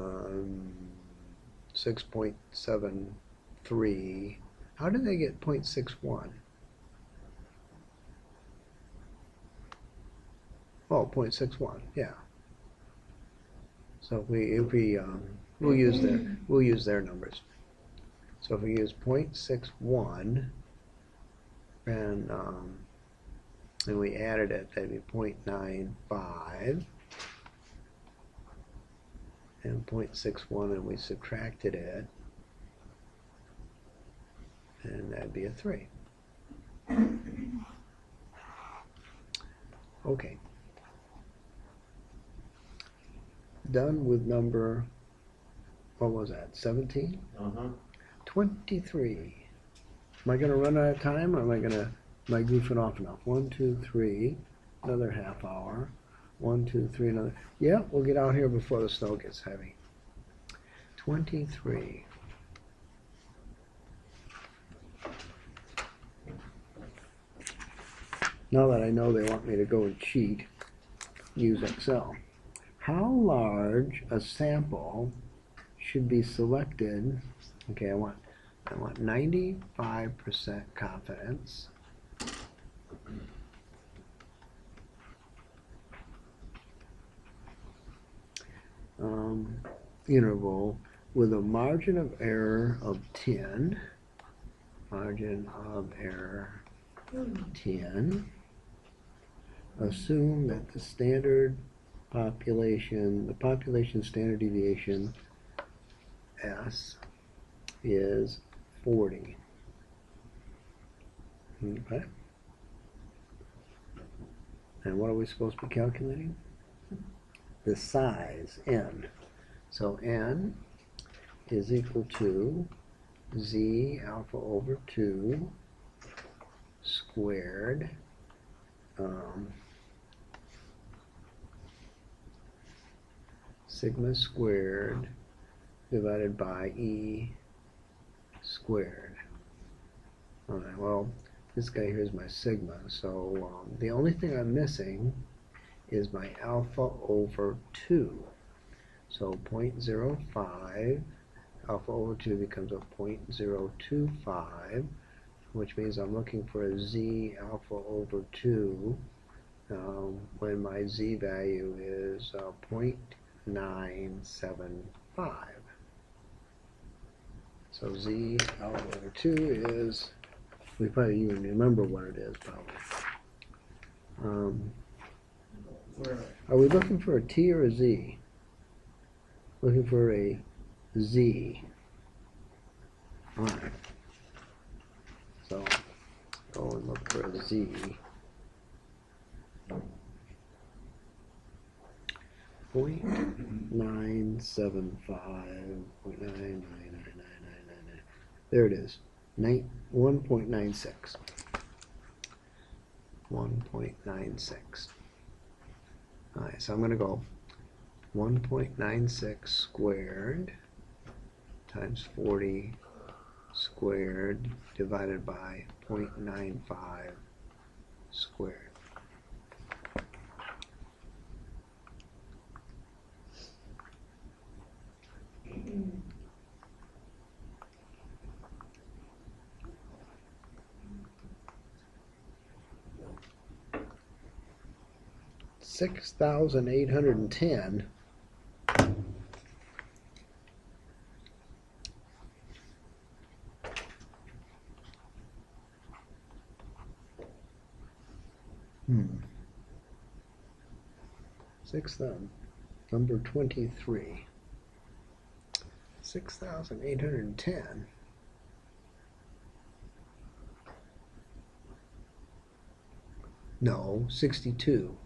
6.73. How did they get 0.61? Oh, 0.61. Yeah. So if we we'll use their numbers. So if we use 0.61 and we added it, that'd be 0.95. And 0.61, and we subtracted it, and that'd be a 3. Okay. Done with number, what was that, 17? 23. Am I going to run out of time, or am I goofing off enough? 1, 2, 3, another half hour. 1, 2, 3, another. Yeah, we'll get out here before the snow gets heavy. 23. Now that I know they want me to go and cheat, use Excel. How large a sample should be selected? Okay, I want 95% confidence. Interval with a margin of error of 10. Margin of error 10. Assume that the population standard deviation S is 40. Okay. And what are we supposed to be calculating? The size, n. So n is equal to z alpha over 2 squared sigma squared divided by e squared. Alright, well, this guy here is my sigma, so the only thing I'm missing is my alpha over 2. So 0.05, alpha over 2 becomes a 0.025, which means I'm looking for a z alpha over 2 when my z value is 0.975. So z alpha over 2 is, we probably even remember what it is probably. Are we looking for a t or a z? Looking for a z. Alright. So go and look for a z. Point 975. 0.9999999. There it is. 1.96. 1.96. Alright, so I'm going to go 1.96 squared times 40 squared divided by 0.95 squared. $6,810. Number 23. 6,810. No, 62.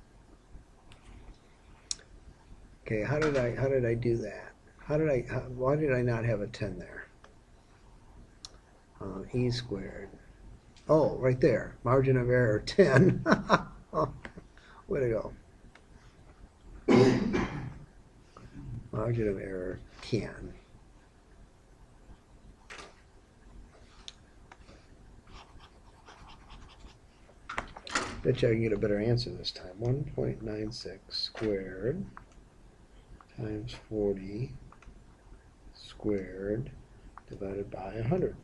Okay, how did I do that? Why did I not have a 10 there? E squared. Oh, right there. Margin of error 10. Way to go. Margin of error 10. Bet you I can get a better answer this time. 1.96 squared times 40 squared divided by 100.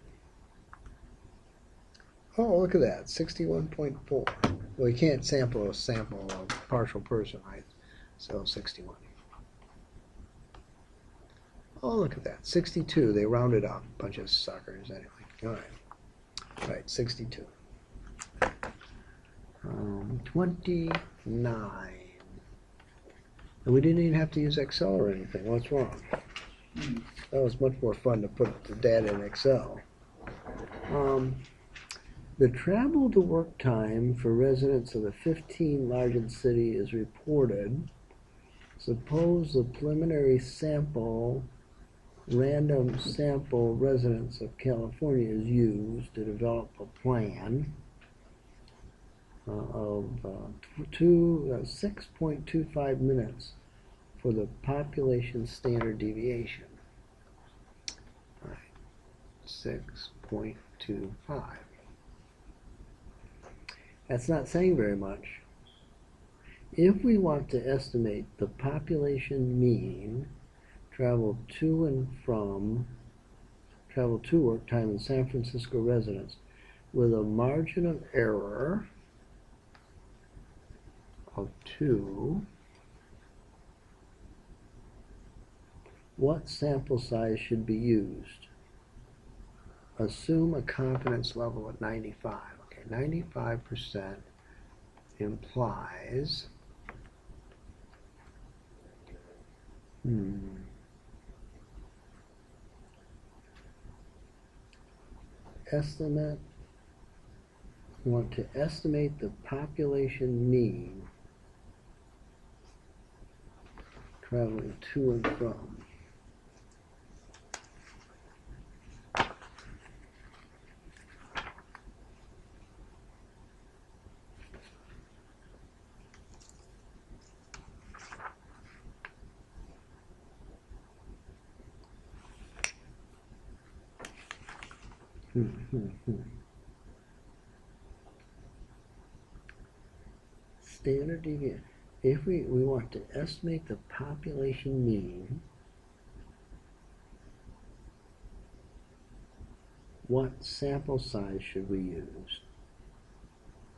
Oh, look at that, 61.4. Well, you can't sample a partial person, right? So 61. Oh, look at that, 62. They rounded up, bunch of suckers anyway. All right, 62. 29. And we didn't even have to use Excel or anything. What's wrong? That was much more fun to put the data in Excel. The travel to work time for residents of the 15 largest city is reported. Suppose the preliminary sample, random sample residents of California is used to develop a plan of 6.25 minutes for the population standard deviation. All right, 6.25. That's not saying very much. If we want to estimate the population mean travel to work time in San Francisco residents with a margin of error of 2, what sample size should be used? Assume a confidence level of 95. Okay, 95% implies estimate. We want to estimate the population mean traveling to and from. Standard deviation. If we want to estimate the population mean, what sample size should we use?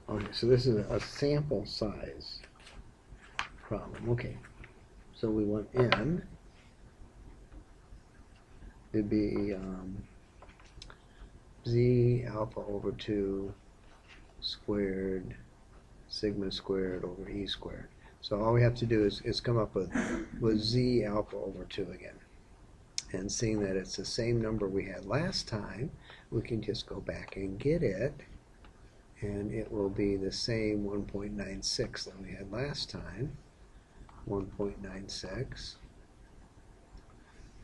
Okay, so this is a sample size problem. Okay, so we want n. It'd be z alpha over 2 squared sigma squared over e squared. So all we have to do is come up with z alpha over 2 again. And seeing that it's the same number we had last time, we can just go back and get it, and it will be the same 1.96 that we had last time, 1.96.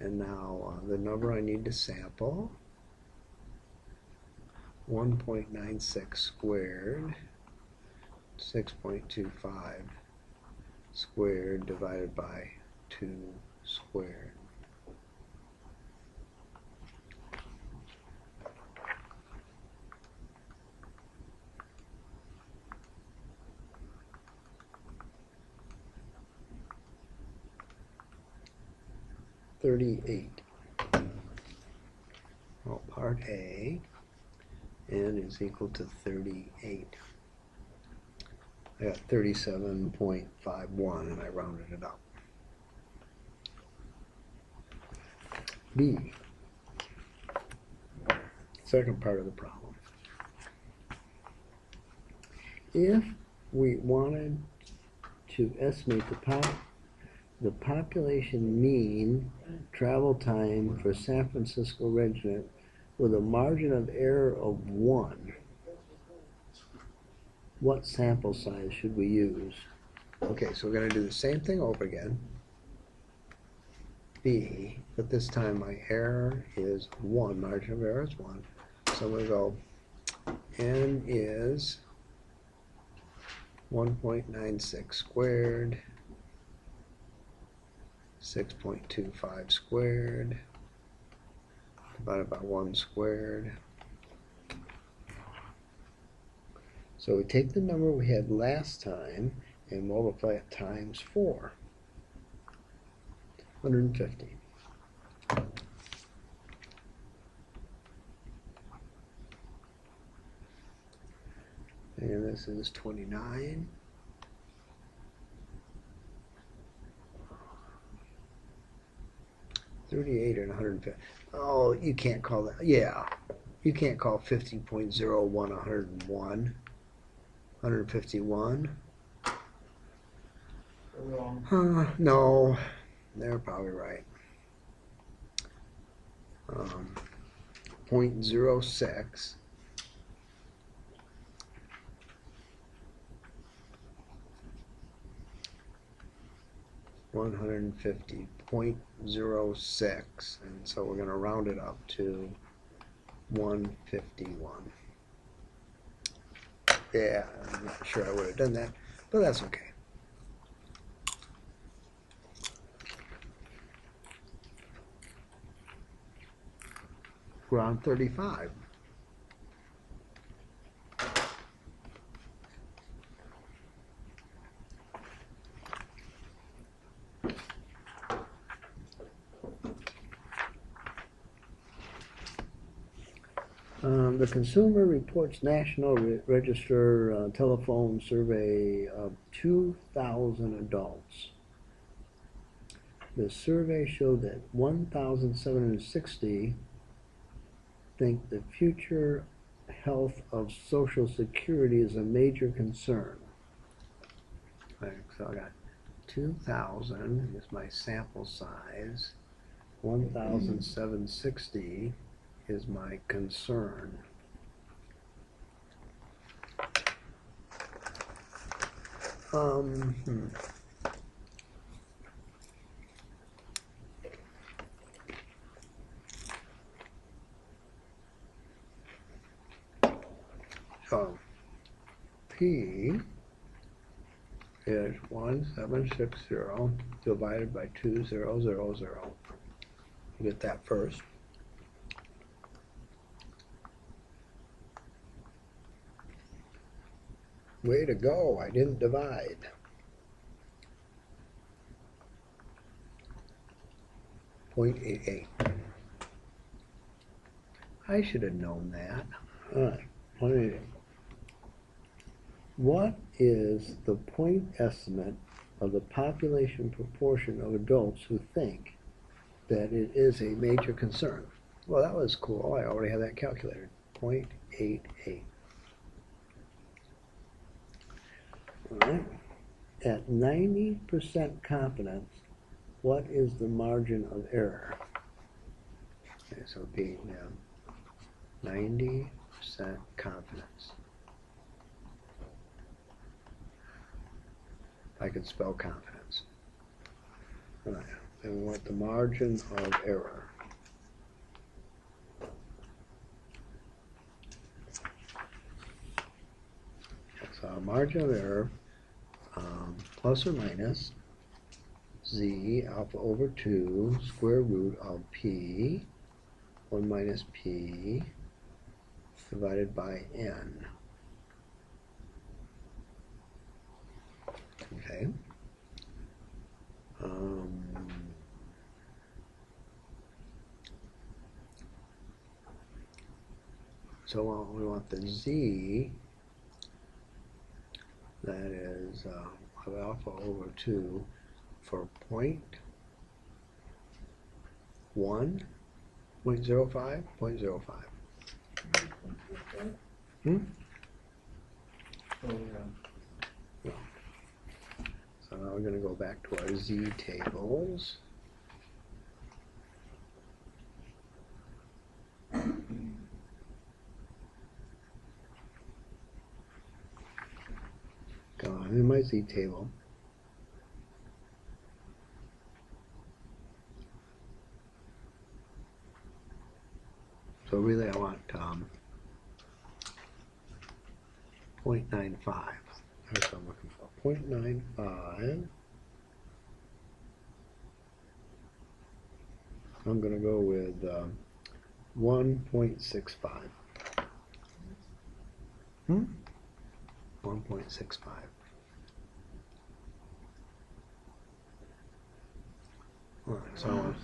And now the number I need to sample, 1.96 squared, 6.25 squared divided by 2 squared. Well, part A, n is equal to 38. I got 37.51 and I rounded it up. B, second part of the problem. If we wanted to estimate the population mean travel time for San Francisco resident with a margin of error of 1, what sample size should we use? Okay, so we're going to do the same thing over again. B, but this time my error is 1, margin of error is 1. So I'm going to go, n is 1.96 squared, 6.25 squared, divided by 1 squared. So we take the number we had last time and multiply it times 4. 150. And this is 29. $38 and 150. Oh, you can't call that. Yeah, you can't call 50.01 101. 151. They're wrong. No, they're probably right. 0.06. 150.06, and so we're going to round it up to 151. Yeah, I'm not sure I would have done that, but that's okay. We're on 35. The Consumer Reports National Register telephone survey of 2,000 adults. The survey showed that 1,760 think the future health of Social Security is a major concern. Right, so I got 2,000 is my sample size. 1,760 is my concern. So P is 1760 divided by 2000. Get that first. Way to go, I didn't divide. .88. I should have known that. Alright, 188. What is the point estimate of the population proportion of adults who think that it is a major concern? Well, that was cool. I already have that calculated. 0.88. All right. At 90% confidence, what is the margin of error? Okay, so B, 90% confidence. I could spell confidence. All right. And we want the margin of error. So our margin of error, plus or minus z alpha over 2 square root of p 1 minus p divided by n. Okay. So we want the z, that is of alpha over 2 for 0.1, 0.05, 0.05. Oh, yeah. So now we're going to go back to our z tables. Go on in my z table. So really I want 0.95. That's what I'm looking for. 0.95. I'm going to go with 1.65. 1.65. All right, so,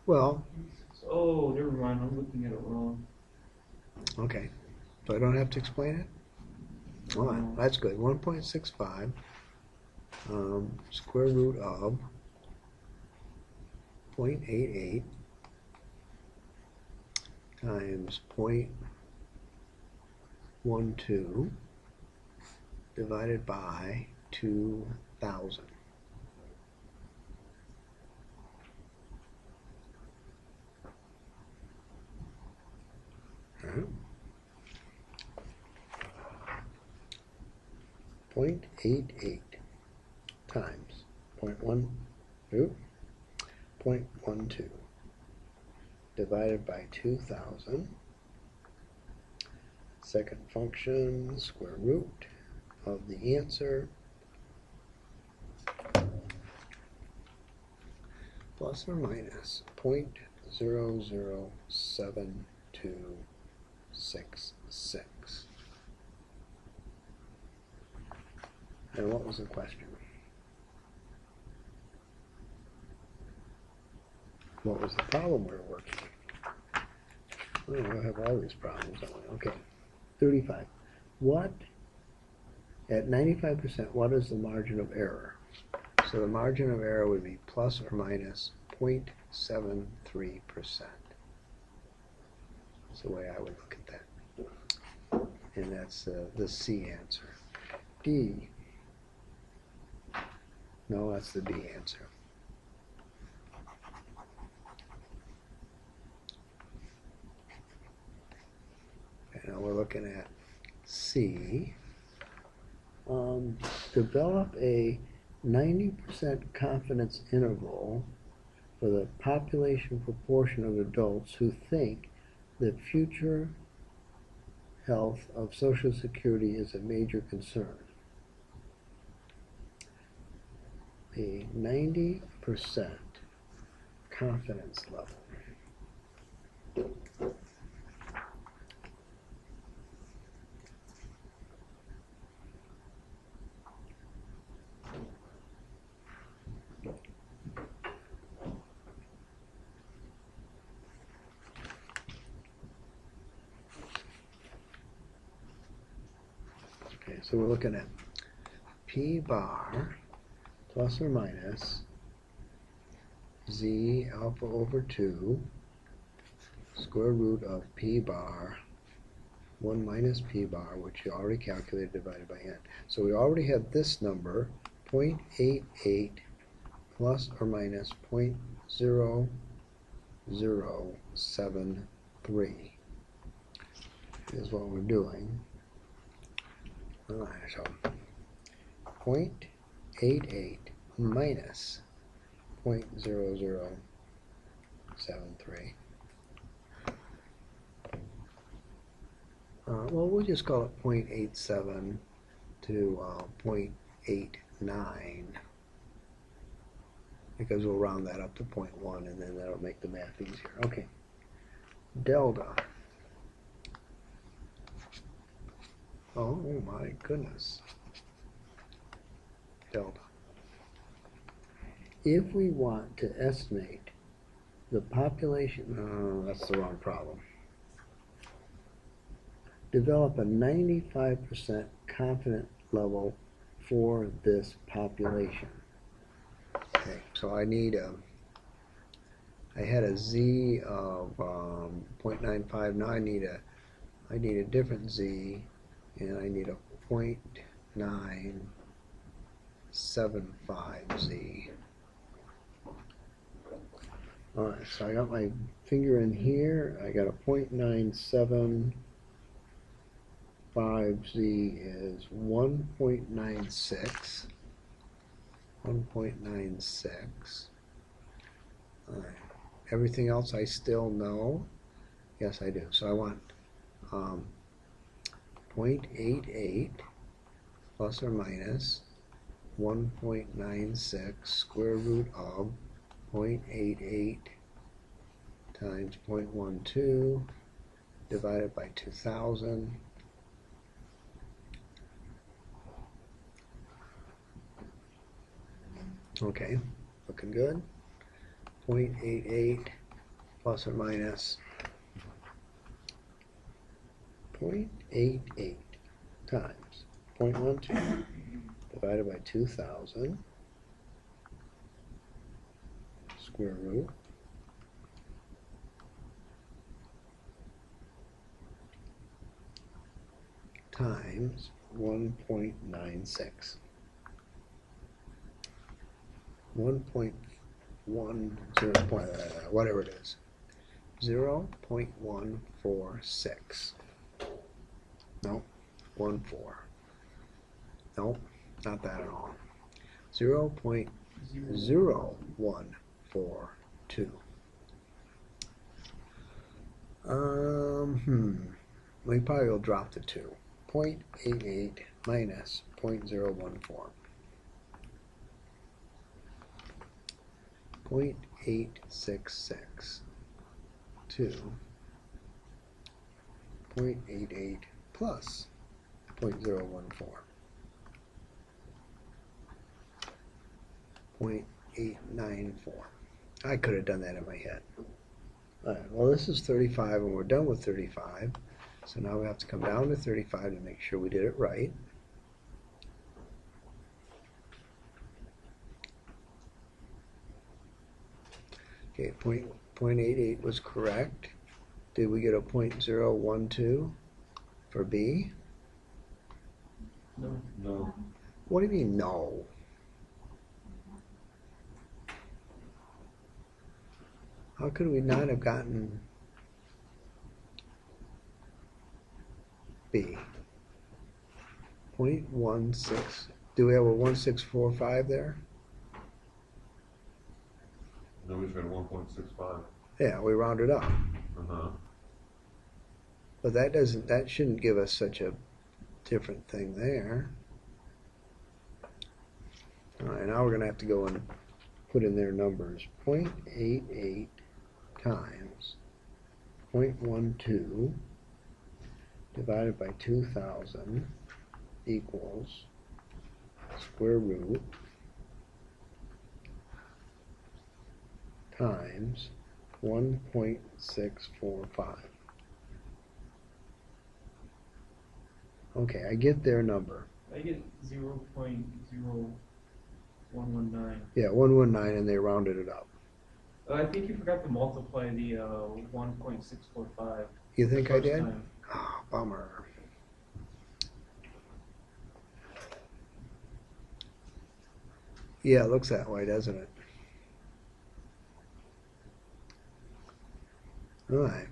well, Oh, never mind, I'm looking at it wrong. okay. So I don't have to explain it? All right, that's good. 1.65 square root of 0.88 times 0.12 divided by 2,000. All right. 0.88 times 0.12 divided by 2,000. Second function, square root of the answer, plus or minus 0.007266. And what was the question? What was the problem we were working? Well, we'll have all these problems, don't we? Okay, 35. What, at 95%, what is the margin of error? So the margin of error would be plus or minus 0.73%. That's the way I would look at that. And that's the C answer. D. No, that's the D answer. Okay, now we're looking at C. Develop a 90% confidence interval for the population proportion of adults who think that future health of Social Security is a major concern. A 90% confidence level. Okay, so we're looking at P bar plus or minus Z alpha over 2 square root of P bar 1 minus P bar, which you already calculated, divided by n. So we already had this number, 0.88 plus or minus 0.0073 is what we're doing. All right, so 0.88 minus 0.0073. Well, we'll just call it 0.87 to 0.89 because we'll round that up to 0.1 and then that'll make the math easier. Okay, delta. Oh my goodness. Delta. If we want to estimate the population, that's the wrong problem. Develop a 95% confidence level for this population. Okay, so I need I had a Z of 0.95. Now I need a different Z, and I need a 0.975Z. All right, so I got my finger in here. I got a 0.975Z is 1.96. 1.96. All right. Everything else I still know. Yes, I do. So I want 0.88 plus or minus 1.96 square root of 0.88 times 0.12 divided by 2,000 Okay, looking good. 0.88 plus or minus 0.88 times 0.12 divided by 2,000 square root times 1.96. 1.10, whatever it is. 0.146. Nope, 14. Nope, not that at all. 0.0142. We probably will drop the 2. 0.88 minus 0.014. 0.866 to 0.88 plus 0.014. 0.894. I could have done that in my head. Alright, well this is 35 and we're done with 35. So now we have to come down to 35 to make sure we did it right. Okay, 0.88 was correct. Did we get a 0.012 for B? No. No. What do you mean no? How could we not have gotten B? 0.16. Do we have a 1645 there? No, we just had 1.65. Yeah, we rounded up. Uh-huh. But that shouldn't give us such a different thing there. Alright, now we're going to have to go and put in their numbers. 0.88 times 0.12 divided by 2,000 equals square root times 1.645. Okay, I get their number. I get 0.0119. Yeah, 119, and they rounded it up. I think you forgot to multiply the 1.645. You think I first did? time. Oh, bummer. Yeah, it looks that way, doesn't it? Alright,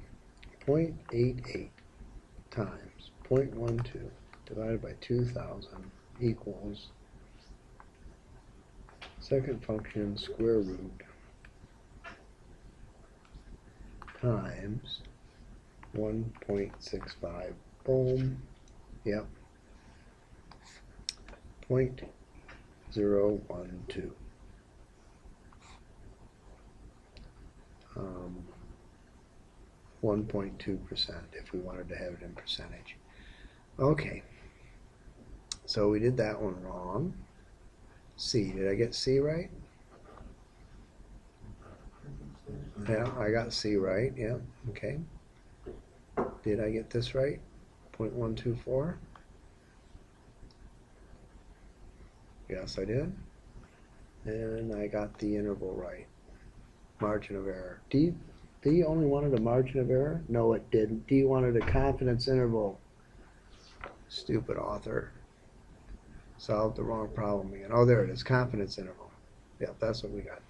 0.88 times 0.12 divided by 2,000 equals second function square root times 1.65. Boom. Yep. 0.012. 1.2% if we wanted to have it in percentage. Okay. So we did that one wrong. C. Did I get C right? Yeah, I got C right. Yeah. Okay. Did I get this right? 0.124? Yes, I did. And I got the interval right. Margin of error. D only wanted a margin of error? No, it didn't. D wanted a confidence interval. Stupid author. Solved the wrong problem again. Oh, there it is. Confidence interval. Yep, that's what we got.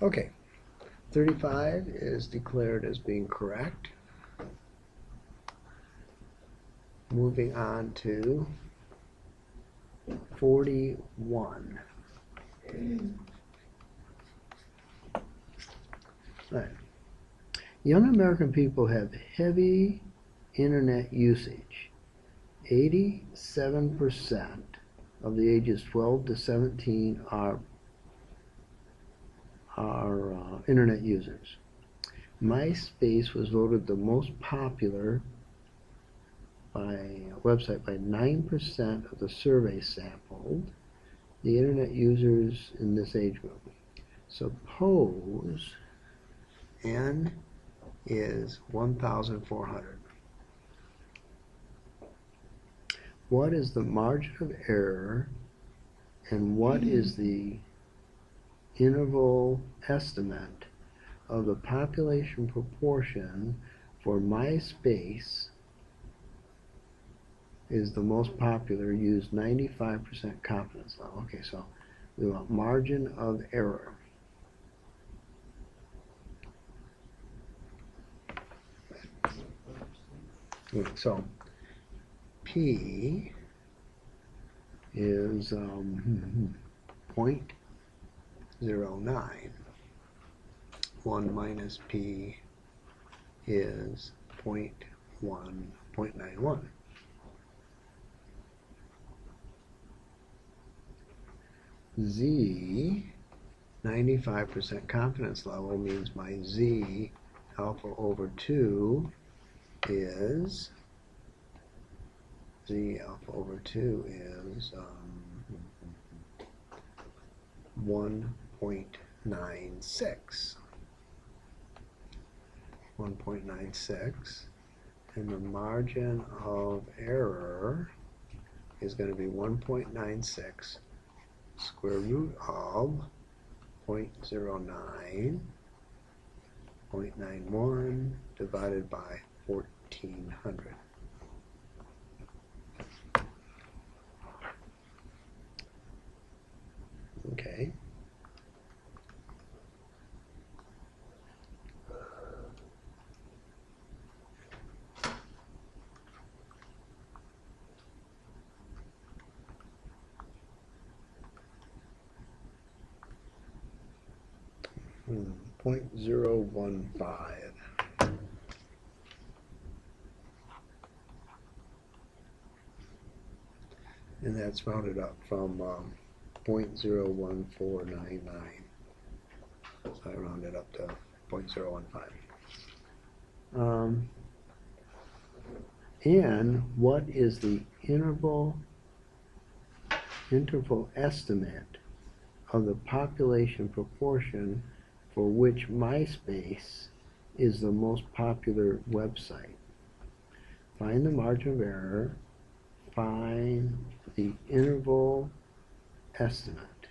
Okay. 35 is declared as being correct. Moving on to 41. Right. Young American people have heavy internet usage. 87% of the ages 12 to 17 are internet users. MySpace was voted the most popular by a website by 9% of the survey sampled, the internet users in this age group. Suppose N is 1,400. What is the margin of error and what is the interval estimate of the population proportion for MySpace is the most popular, used 95% confidence level. Okay, so we want margin of error. Okay, so P is 0.09. 1 minus P is 0.91. Z, 95% confidence level means my Z alpha over 2 is, Z alpha over 2 is 1.96. 1.96, and the margin of error is going to be 1.96 square root of 0.09, 0.91 divided by 1,400. Okay. Hmm, 0.015. And that's rounded up from 0.01499. So I rounded up to 0.015. And what is the interval estimate of the population proportion for which MySpace is the most popular website? Find the margin of error, find the interval estimate.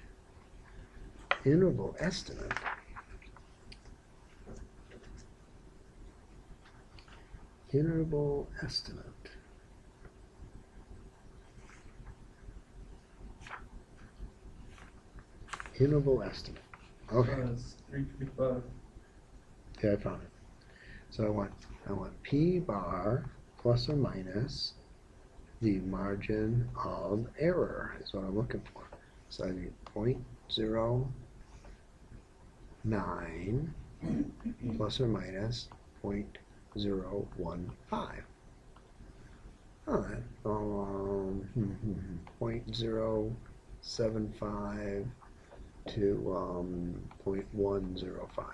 Interval estimate? Interval estimate. Interval estimate. Okay. It's 355. Yeah, I found it. So I want P bar plus or minus the margin of error is what I'm looking for. So I need 0.09 plus or minus 0.015. All right. 0.075 to 0.105.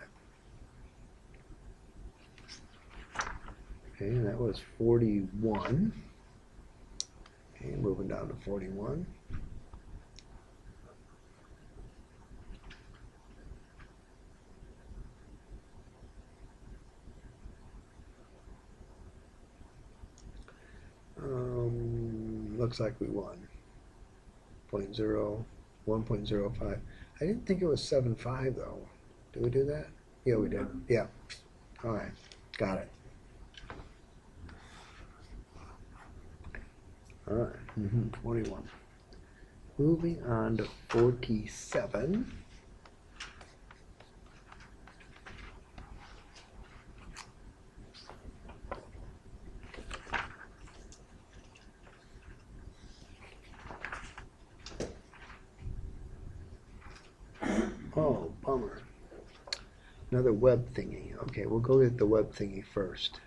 Okay, and that was 41. Okay, moving down to 41. Looks like we won. 1.05. I didn't think it was 7.5 though. Did we do that? Yeah, we did. Yeah. All right. Got it. All right. 21. Moving on to 47. Oh, bummer. Another web thingy. Okay, we'll go get the web thingy first.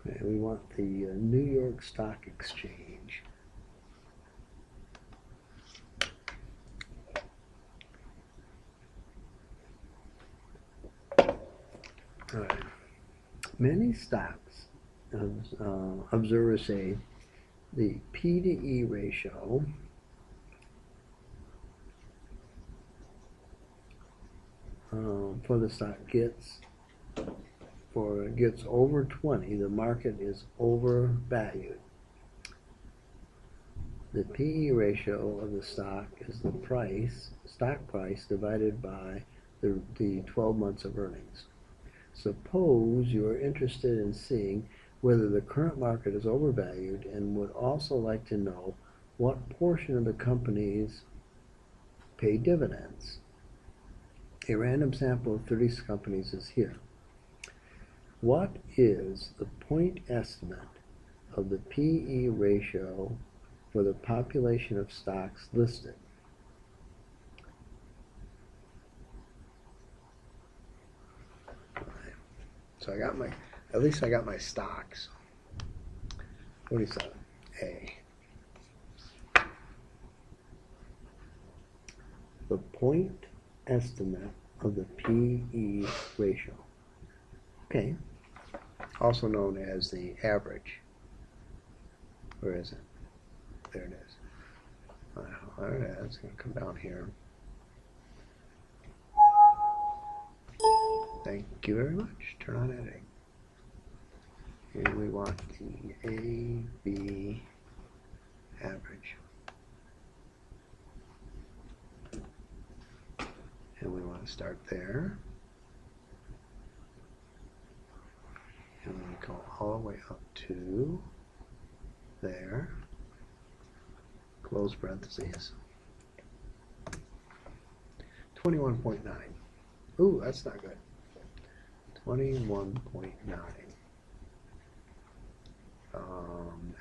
Okay, we want the New York Stock Exchange. Many stocks, observers say, the P to E ratio for the stock gets over 20, the market is overvalued. The PE ratio of the stock is the stock price divided by the 12 months of earnings. Suppose you are interested in seeing whether the current market is overvalued and would also like to know what portion of the companies pay dividends. A random sample of 30 companies is here. What is the point estimate of the PE ratio for the population of stocks listed? So at least I got my stocks. 47A. The point estimate of the PE ratio. Okay. Also known as the average. Where is it? There it is. There it is. It's going to come down here. Thank you very much. Turn on editing. And we want the AB average. And we want to start there. And then we go all the way up to there. Close parentheses. 21.9. Ooh, that's not good. 21.9.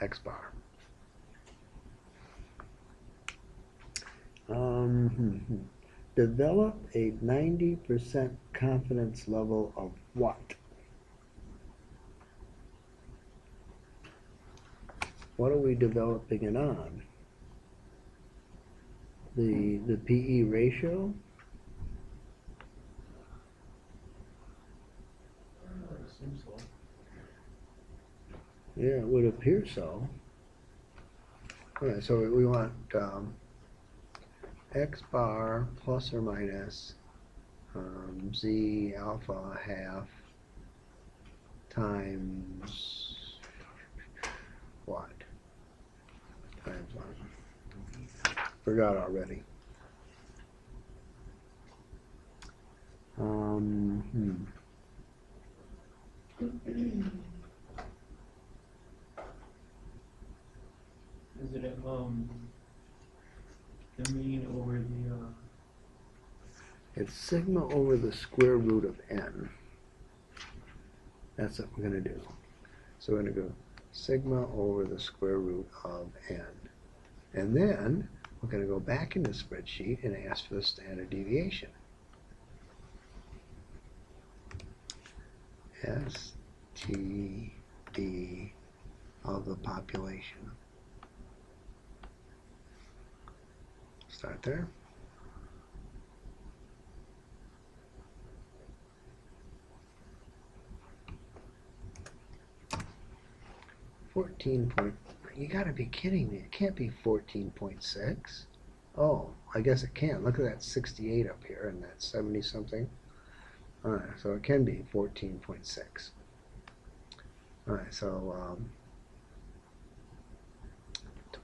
X bar. Develop a 90% confidence level of what? What are we developing it on? The PE ratio? I assume so. Yeah, it would appear so. Alright, so we want X bar plus or minus Z alpha half times what? Times what? Forgot already. Is it the mean over the It's sigma over the square root of n. That's what we're going to do. So we're going to go sigma over the square root of n. And then we're going to go back in the spreadsheet and ask for the standard deviation. STD of the population. Start there. You gotta be kidding me. It can't be 14.6. Oh, I guess it can. Look at that 68 up here and that 70 something. Alright, so it can be 14.6. Alright, so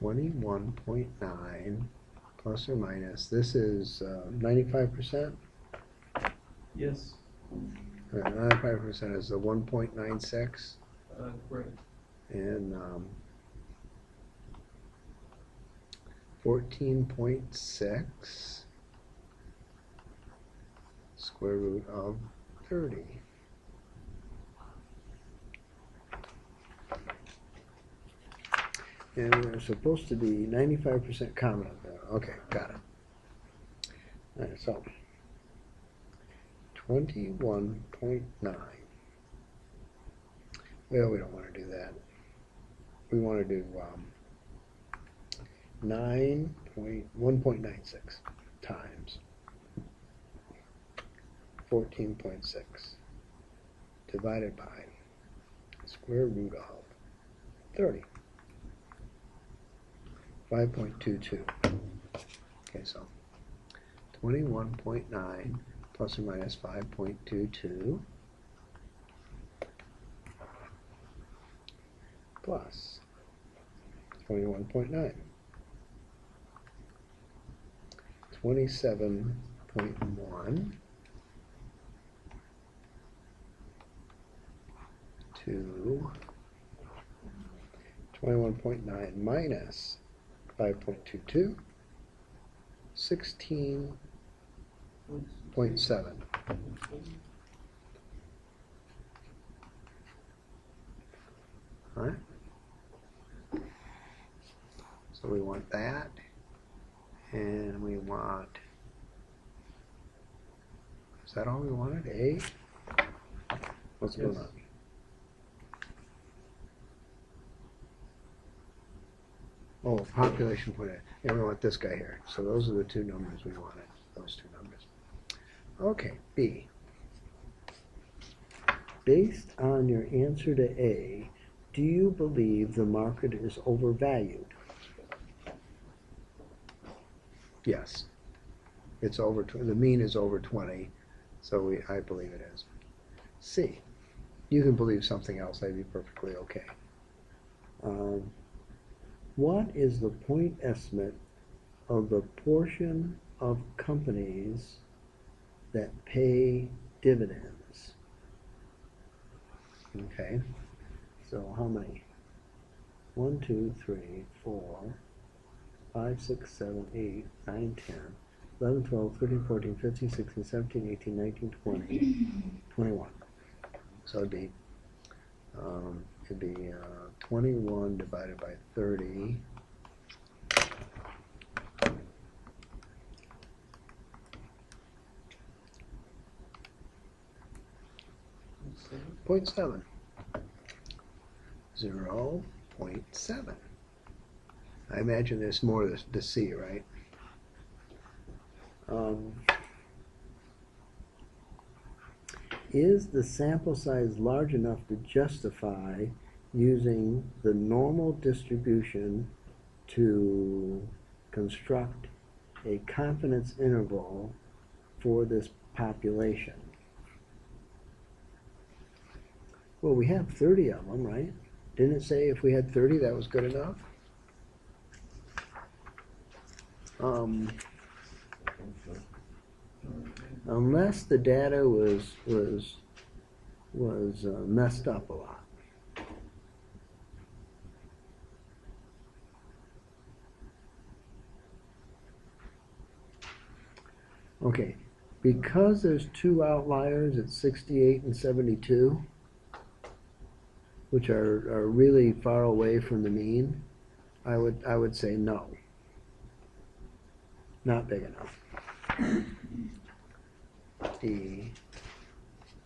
21.9 plus or minus. This is 95%. yes, 95% is the 1.96. correct. And 14.6 square root of 30. And we're supposed to be 95% confident there. Okay, got it. All right, so 21.9. Well, we don't want to do that. We want to do 1.96 times 14.6 divided by square root of 30. 5.22. Okay, so 21.9 plus or minus 5.22 plus 21.9. 27.1 to 21.9 minus 5.22, 16.7. All right. So we want that, and we want, is that all we wanted? A? What's going Yes. on? Oh, population point, and we want this guy here. So those are the two numbers we wanted, those two numbers. Okay, B. Based on your answer to A, do you believe the market is overvalued? Yes. It's over, the mean is over 20, so I believe it is. C. You can believe something else, that'd be perfectly okay. What is the point estimate of the portion of companies that pay dividends? Okay, so how many? 1, 2, 3, 4, 5, 6, 7, 8, 9, 10, 11, 12, 13, 14, 15, 16, 17, 18, 19, 20, 21. So it'd be 21 divided by 30. Point 7. 0.7. I imagine there's more to see, right? Is the sample size large enough to justify using the normal distribution to construct a confidence interval for this population? Well, we have 30 of them, right? Didn't it say if we had 30 that was good enough? Unless the data was messed up a lot. Okay, because there's two outliers at 68 and 72, which are really far away from the mean, I would say no. Not big enough. D,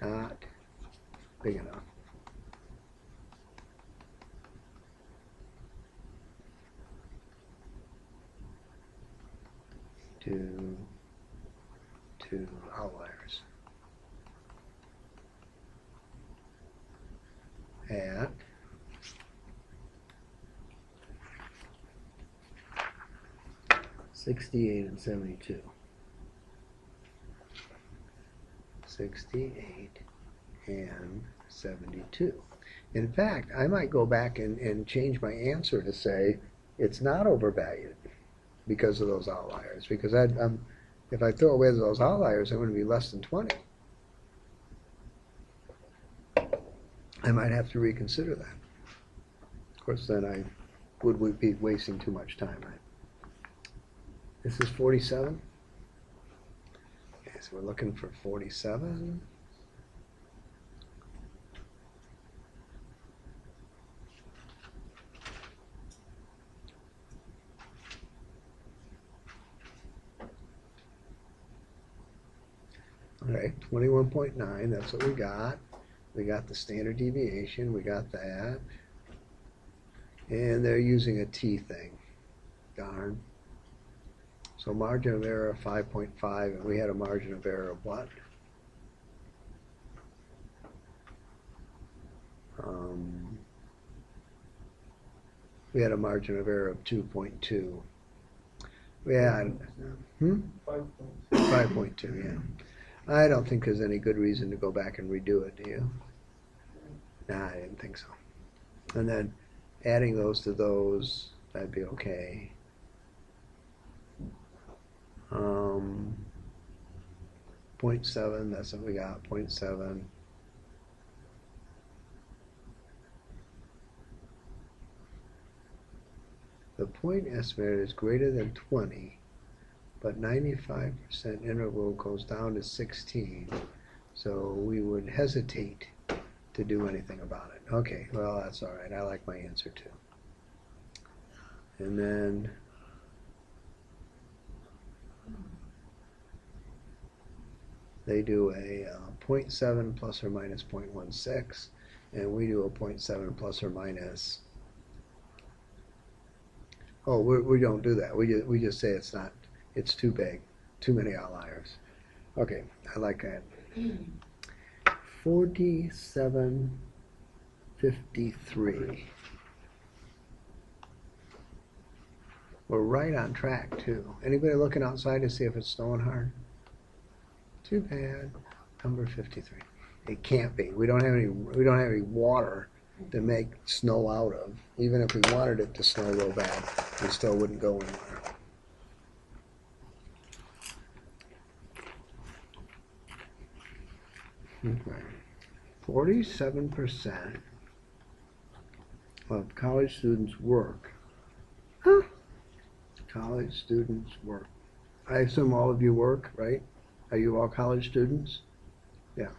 not big enough. Two outliers. At 68 and 72. 68 and 72. In fact, I might go back and change my answer to say it's not overvalued because of those outliers. Because if I throw away those outliers, I'm going to be less than 20. I might have to reconsider that. Of course, then I would be wasting too much time, right? This is 47. Okay, so we're looking for 47. All right, 21.9, that's what we got. We got the standard deviation, we got that. And they're using a T thing. Darn. So margin of error of 5.5, and we had a margin of error of what? we had a margin of error of 2.2. We had 5.2, yeah. I don't think there's any good reason to go back and redo it, do you? Nah, I didn't think so. And then adding those to those, that'd be okay. 0.7, that's what we got, 0.7. The point estimated is greater than 20, but 95% interval goes down to 16. So we would hesitate to do anything about it. Okay, well, that's all right. I like my answer too. And then they do a 0.7 plus or minus 0.16, and we do a 0.7 plus or minus. Oh, we don't do that. We just say it's not. It's too big. Too many outliers. Okay, I like that. 4753. We're right on track too. Anybody looking outside to see if it's snowing hard? Too bad. Number 53. It can't be. We don't have any water to make snow out of. Even if we wanted it to snow real bad, we still wouldn't go anywhere. Okay. 47% of college students work. Huh? College students work. I assume all of you work, right? Are you all college students? Yeah.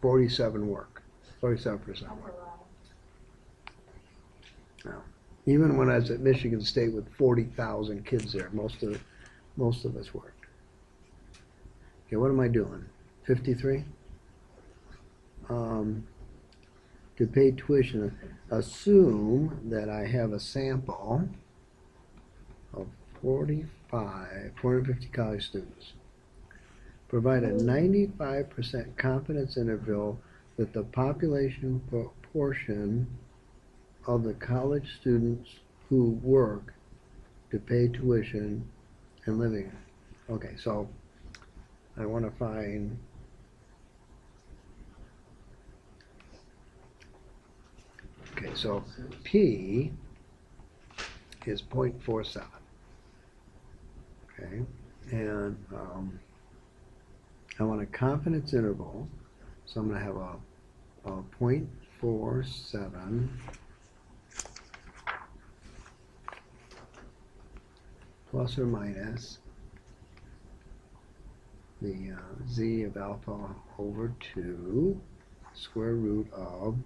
47 work. 47%. Now, even when I was at Michigan State with 40,000 kids there, most of us worked. Okay, what am I doing? 53? To pay tuition, assume that I have a sample of 450 college students. Provide a 95% confidence interval that the population proportion of the college students who work to pay tuition and living. Okay, so I want to find so P is 0.47. Okay, and I want a confidence interval, so I'm going to have a 0.47 plus or minus the z of alpha over 2 square root of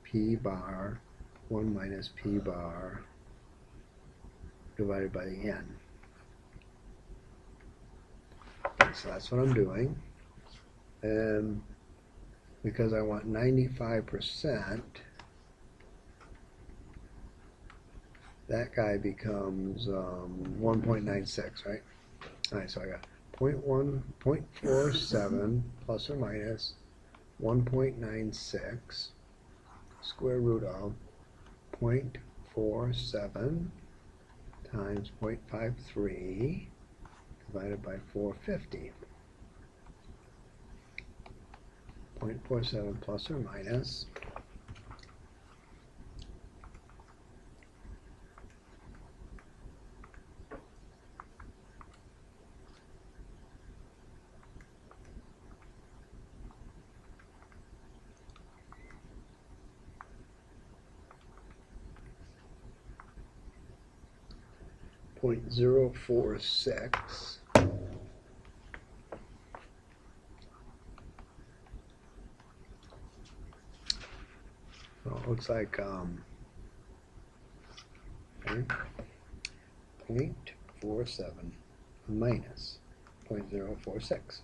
p bar 1 minus p bar divided by the n. Okay, so that's what I'm doing. And because I want 95%, that guy becomes 1.96, right? All right, so I got 0.47 plus or minus 1.96 square root of 0.47 times 0.53 divided by 450. 0.47 plus or minus 0.046 well, it looks like okay, 0.47 minus 0.046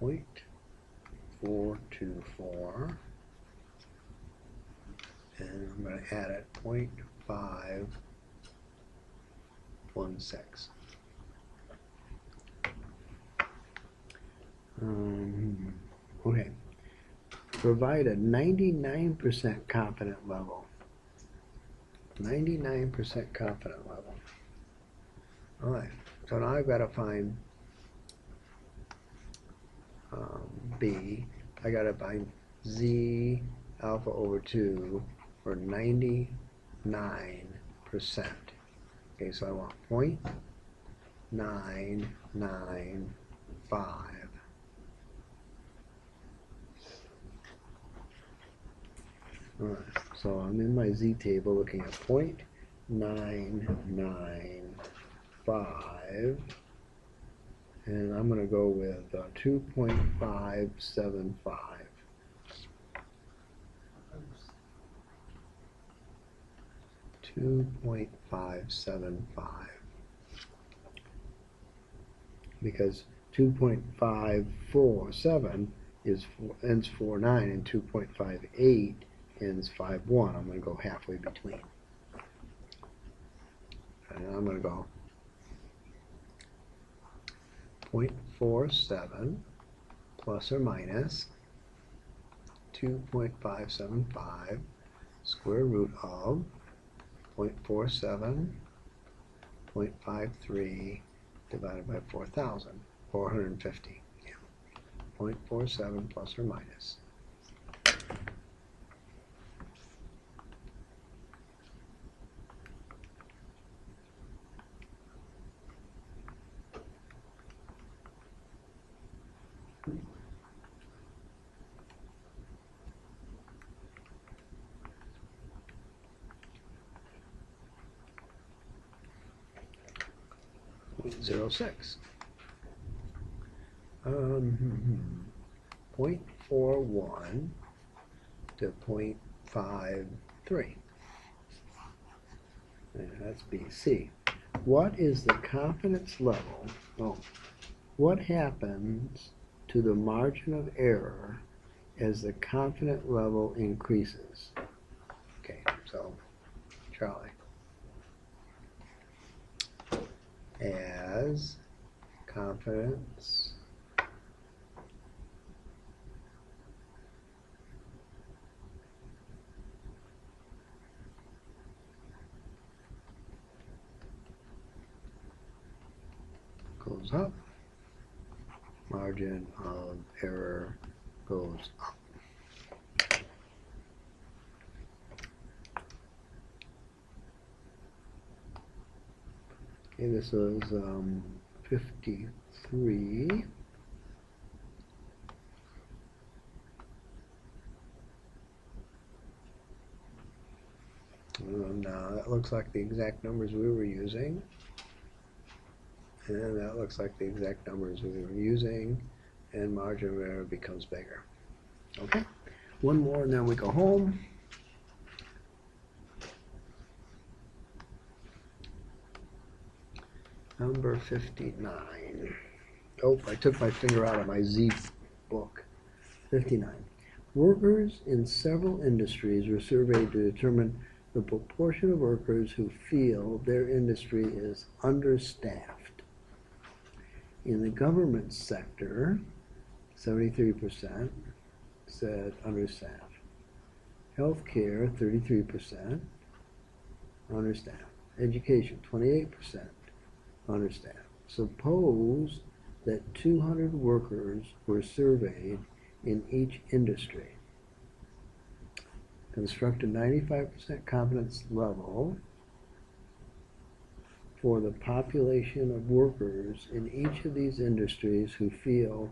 0.424 and I'm going to add it 0.516. Okay, provide a 99% confident level. 99% confident level. All right, so now I've got to find B. I got to find Z alpha over 2 for 99%. Okay, so I want 0.995. All right, so I'm in my Z table looking at 0.995, and I'm going to go with 2.575. 2.575, because 2.547 ends 4.9 and 2.58 ends 5.1. I'm going to go halfway between. And I'm going to go 0.47 plus or minus 2.575 square root of 0.47, 0.53 divided by 4,000, 450. Yeah. 0.47 plus or minus. .06. 0.41 to 0.53. And that's BC. What is the confidence level? Oh, what happens to the margin of error as the confidence level increases? Okay, so Charlie. As confidence goes up, margin of error goes up. Okay, this is 53. Now that looks like the exact numbers we were using. And that looks like the exact numbers we were using. And margin of error becomes bigger. Okay, one more and then we go home. Number 59. Oh, I took my finger out of my Z book. 59. Workers in several industries were surveyed to determine the proportion of workers who feel their industry is understaffed. In the government sector, 73% said understaffed. Healthcare, 33% understaffed. Education, 28% understaffed. Suppose that 200 workers were surveyed in each industry. Construct a 95% confidence level for the population of workers in each of these industries who feel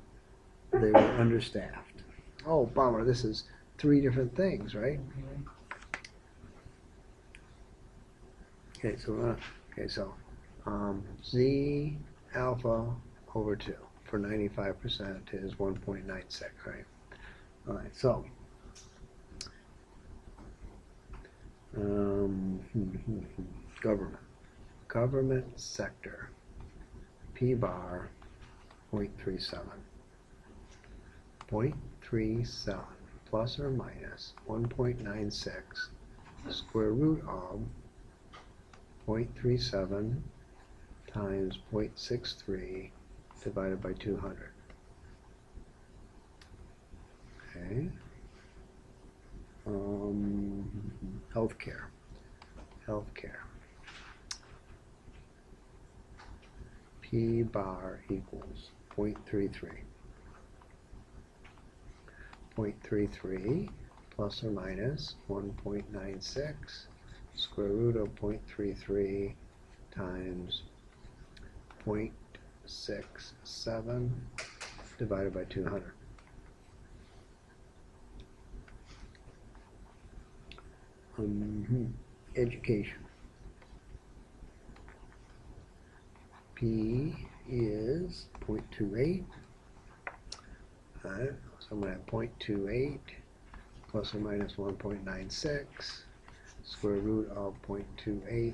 they were understaffed. Oh, bummer, this is 3 different things, right? Okay, so Z alpha over 2 for 95% is 1.96, right? All right, so government sector, P bar 0.37. 0.37 plus or minus 1.96 square root of 0.37 times 0.63 divided by 200. Okay, Healthcare. P bar equals 0.33. 0.33 plus or minus 1.96 square root of 0.33 times 0.67 divided by 200. Education. P is 0.28. Alright, so I'm going to have 0.28 plus or minus 1.96 square root of 0.28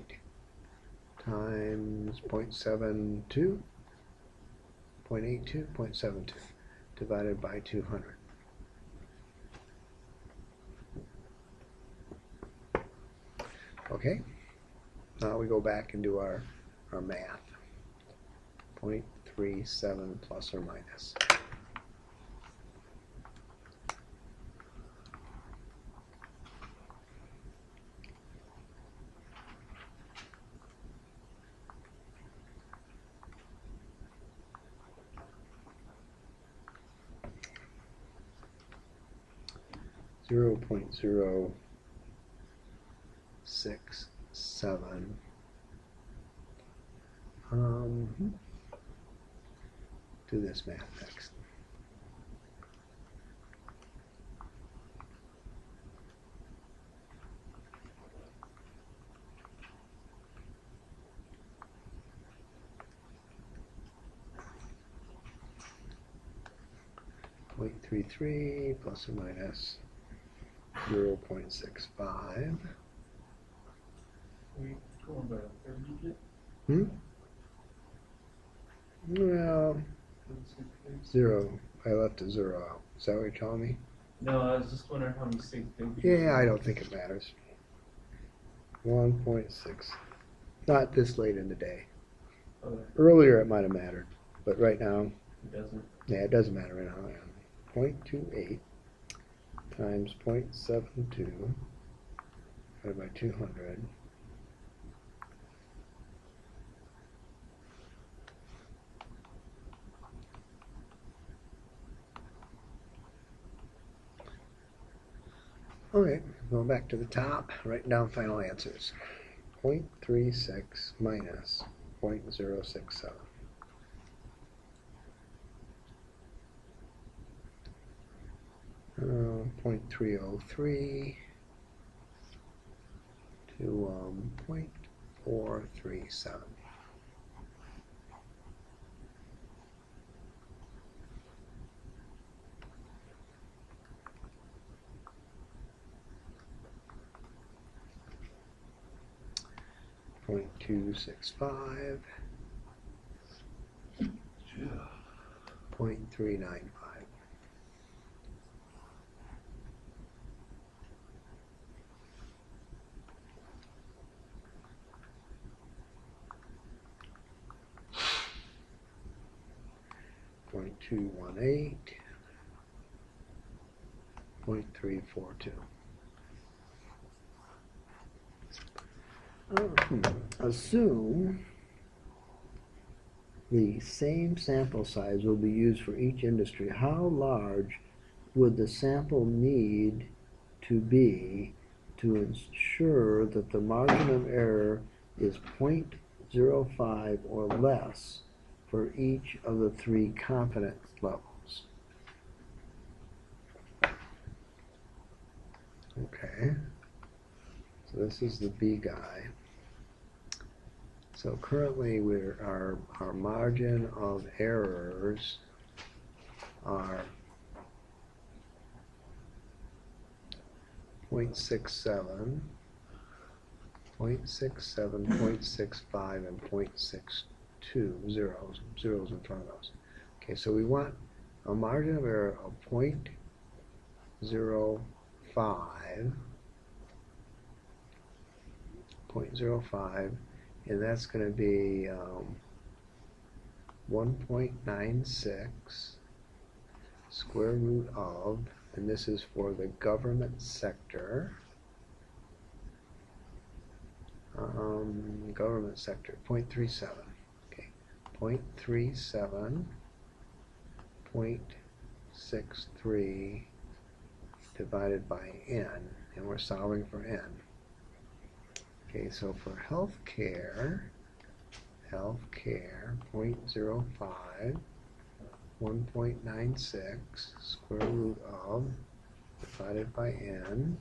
times 0.72, 0.72 divided by 200. Okay, now we go back and do our math. 0.37 plus or minus. Zero point 0.67. Do this math next. .33 plus or minus 0.65. We going by a third digit? Well, For the sake of things? 0. I left a 0 out. Is that what you're telling me? No, I was just wondering how many sig figs. Yeah, I don't think it matters. 1.6. Not this late in the day. Okay, Earlier it might have mattered, but right now, it doesn't. yeah, it doesn't matter right now. 0.28 times 0.72 divided by 200. Okay, going back to the top, writing down final answers. 0.36 minus 0.067. Uh, 0.303 to 0.437. .265, Yeah. 0.395. .218, 0.342. Assume the same sample size will be used for each industry. How large would the sample need to be to ensure that the margin of error is 0.05 or less for each of the 3 confidence levels? Okay, so this is the B guy. So currently our margin of errors are 0.67, 0.67, 0.65, and 0.62, zeros in front of those. Okay, so we want a margin of error of 0.05, 0.05, and that's going to be 1.96 square root of and this is for the government sector. Government sector, 0.37. Okay, 0.37, 0.63 divided by n, and we're solving for n. Okay, so for healthcare, 0.05, 1.96 square root of divided by n,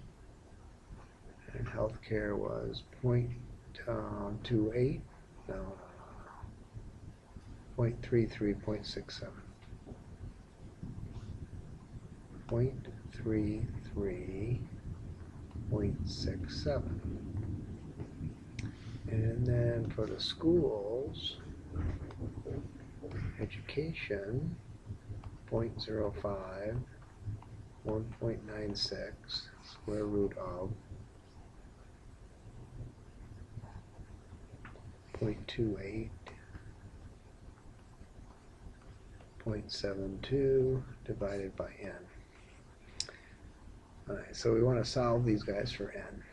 and healthcare was 0.28, no, 0.33, 0.67. 0.33, 0.67. And then for the schools, education, 0.05, 1.96 square root of 0.28, 0.72 divided by n. Alright, so we want to solve these guys for n.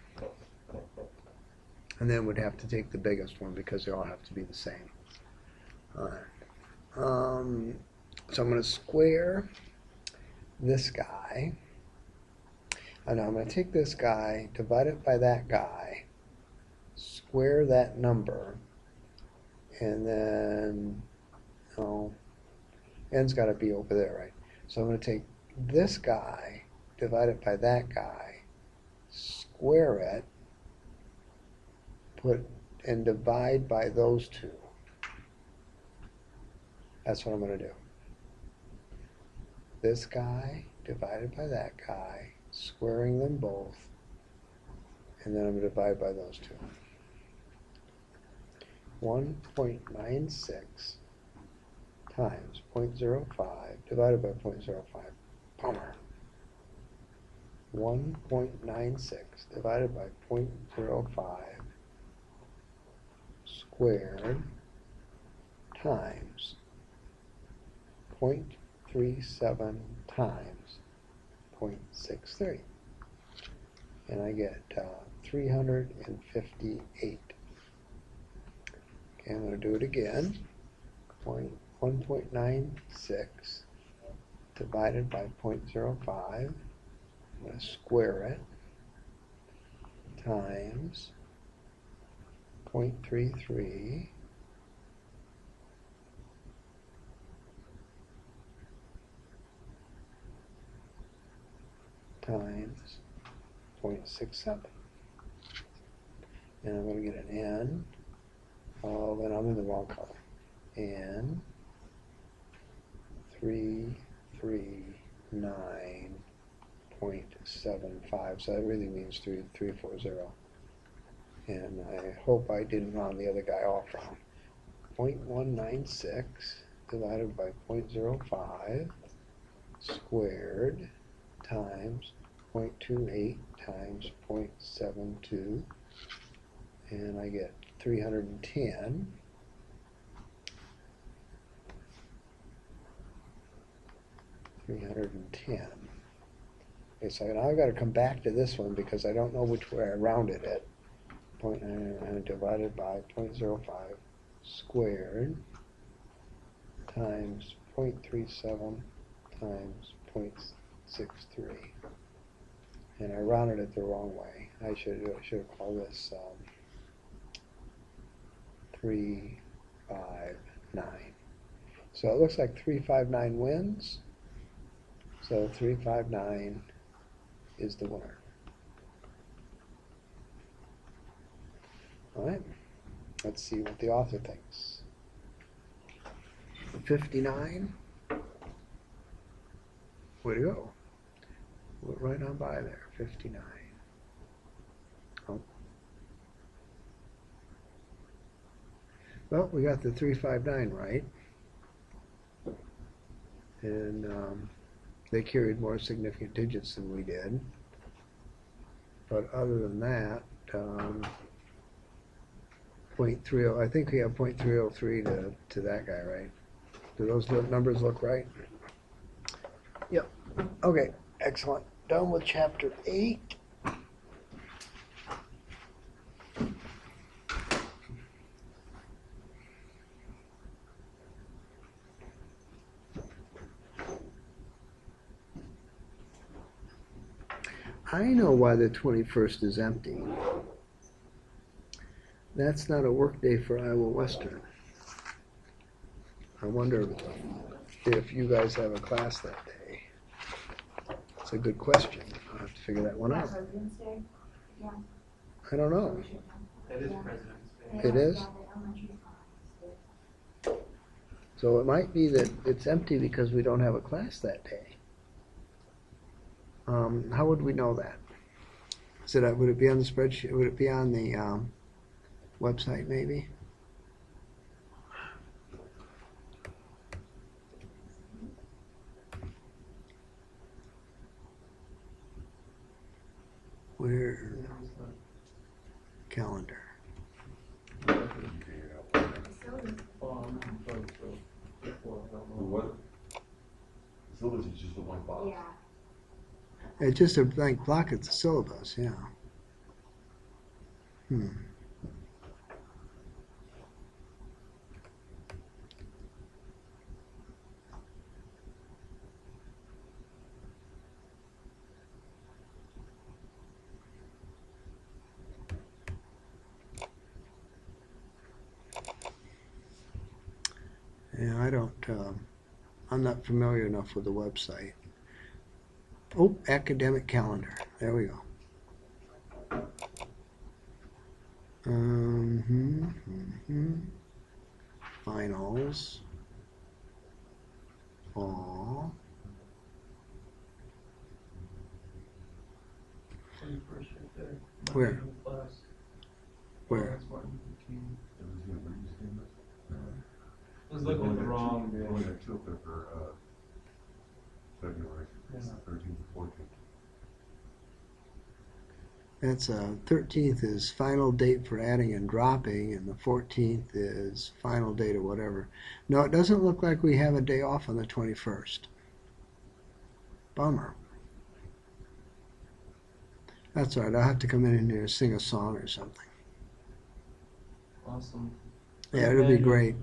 And then we'd have to take the biggest one because they all have to be the same. Alright. So I'm going to square this guy. And I'm going to take this guy, divide it by that guy, square that number, and then, oh, n's got to be over there, right? So I'm going to take this guy, divide it by that guy, square it, and divide by those two. That's what I'm going to do. This guy divided by that guy, squaring them both, and then I'm going to divide by those two. 1.96 times 0.05 divided by 0.05. Bummer. 1.96 divided by 0.05 squared times 0.37 times 0.63. And I get 358. Okay, I'm going to do it again. 1.96 divided by 0.05. I'm going to square it times 0.33 times 0.67. And I'm going to get an n. Oh, then I'm in the wrong color. N 339.75. So that really means 340. And I hope I didn't round the other guy off wrong. 0.196 divided by 0.05 squared times 0.28 times 0.72, and I get 310. Okay, so now I've got to come back to this one because I don't know which way I rounded it. 0.9 divided by 0.05 squared times 0.37 times 0.63. And I rounded it the wrong way. I should have called this 359. So it looks like 359 wins. So 359 is the winner. All right, let's see what the author thinks. 59, way to go. Went right on by there, 59. Oh. Well, we got the 359 right. And they carried more significant digits than we did. But other than that, 0.30, I think we have 0.303 to that guy, right? Do those numbers look right? Yep. Okay. Excellent. Done with chapter 8. I know why the 21st is empty. That's not a work day for Iowa Western. I wonder if you guys have a class that day. That's a good question. I'll have to figure that one out. President's Day? Yeah. I don't know. We should have. That is Yeah. President's Day. It is? Yeah, the elementary school. So it might be that it's empty because we don't have a class that day. How would we know that? Would it be on the spreadsheet? Would it be on the website maybe? Where? Calendar. What? Syllabus is just a blank box. Yeah. It's just a blank block at the syllabus, yeah. Yeah, I don't, I'm not familiar enough with the website. Oh, academic calendar. There we go. Finals. Fall. 21st right there. Where? Monday in class. Where? That's Martin Luther King. I was We're looking at the only wrong We only day. got two up there for, February, Yeah. 13th and 14th. That's 13th is final date for adding and dropping, and the 14th is final date or whatever. No, it doesn't look like we have a day off on the 21st. Bummer. That's all right. I'll have to come in here and sing a song or something. Awesome. Yeah, it'll be great.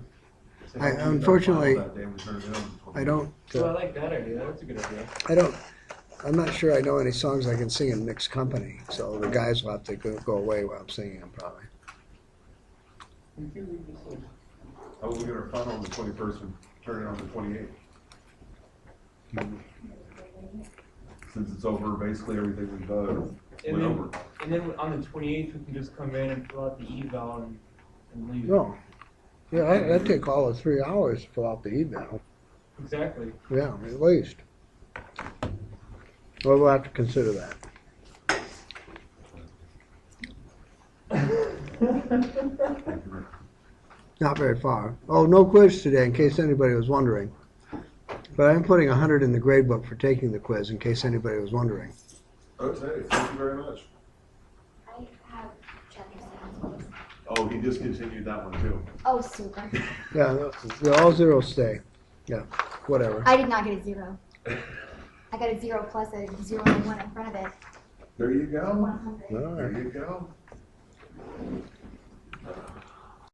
So I- we got a unfortunately, final that day, we turned it in on the I don't. So I like that idea. That's a good idea. I'm not sure I know any songs I can sing in mixed company, so the guys will have to go away while I'm singing them probably. You can read this one. How would we get our final on the 21st and turn it on the 28th? Since it's over, basically everything we've And went then, over. and then on the 28th, we can just come in and fill out the eval and leave. No. Yeah, that'd take all of 3 hours to fill out the email. Exactly. Yeah, at least. Well, we'll have to consider that. Not very far. Oh, no quiz today, in case anybody was wondering. But I'm putting 100 in the grade book for taking the quiz, in case anybody was wondering. Okay, thank you very much. I have chapter 7, please. Oh, he discontinued that one too. Oh, super. Yeah, all zeros stay. Yeah, whatever. I did not get a 0. I got a 0 plus a 0 and a 1 in front of it. There you go. 100. All There right. you go.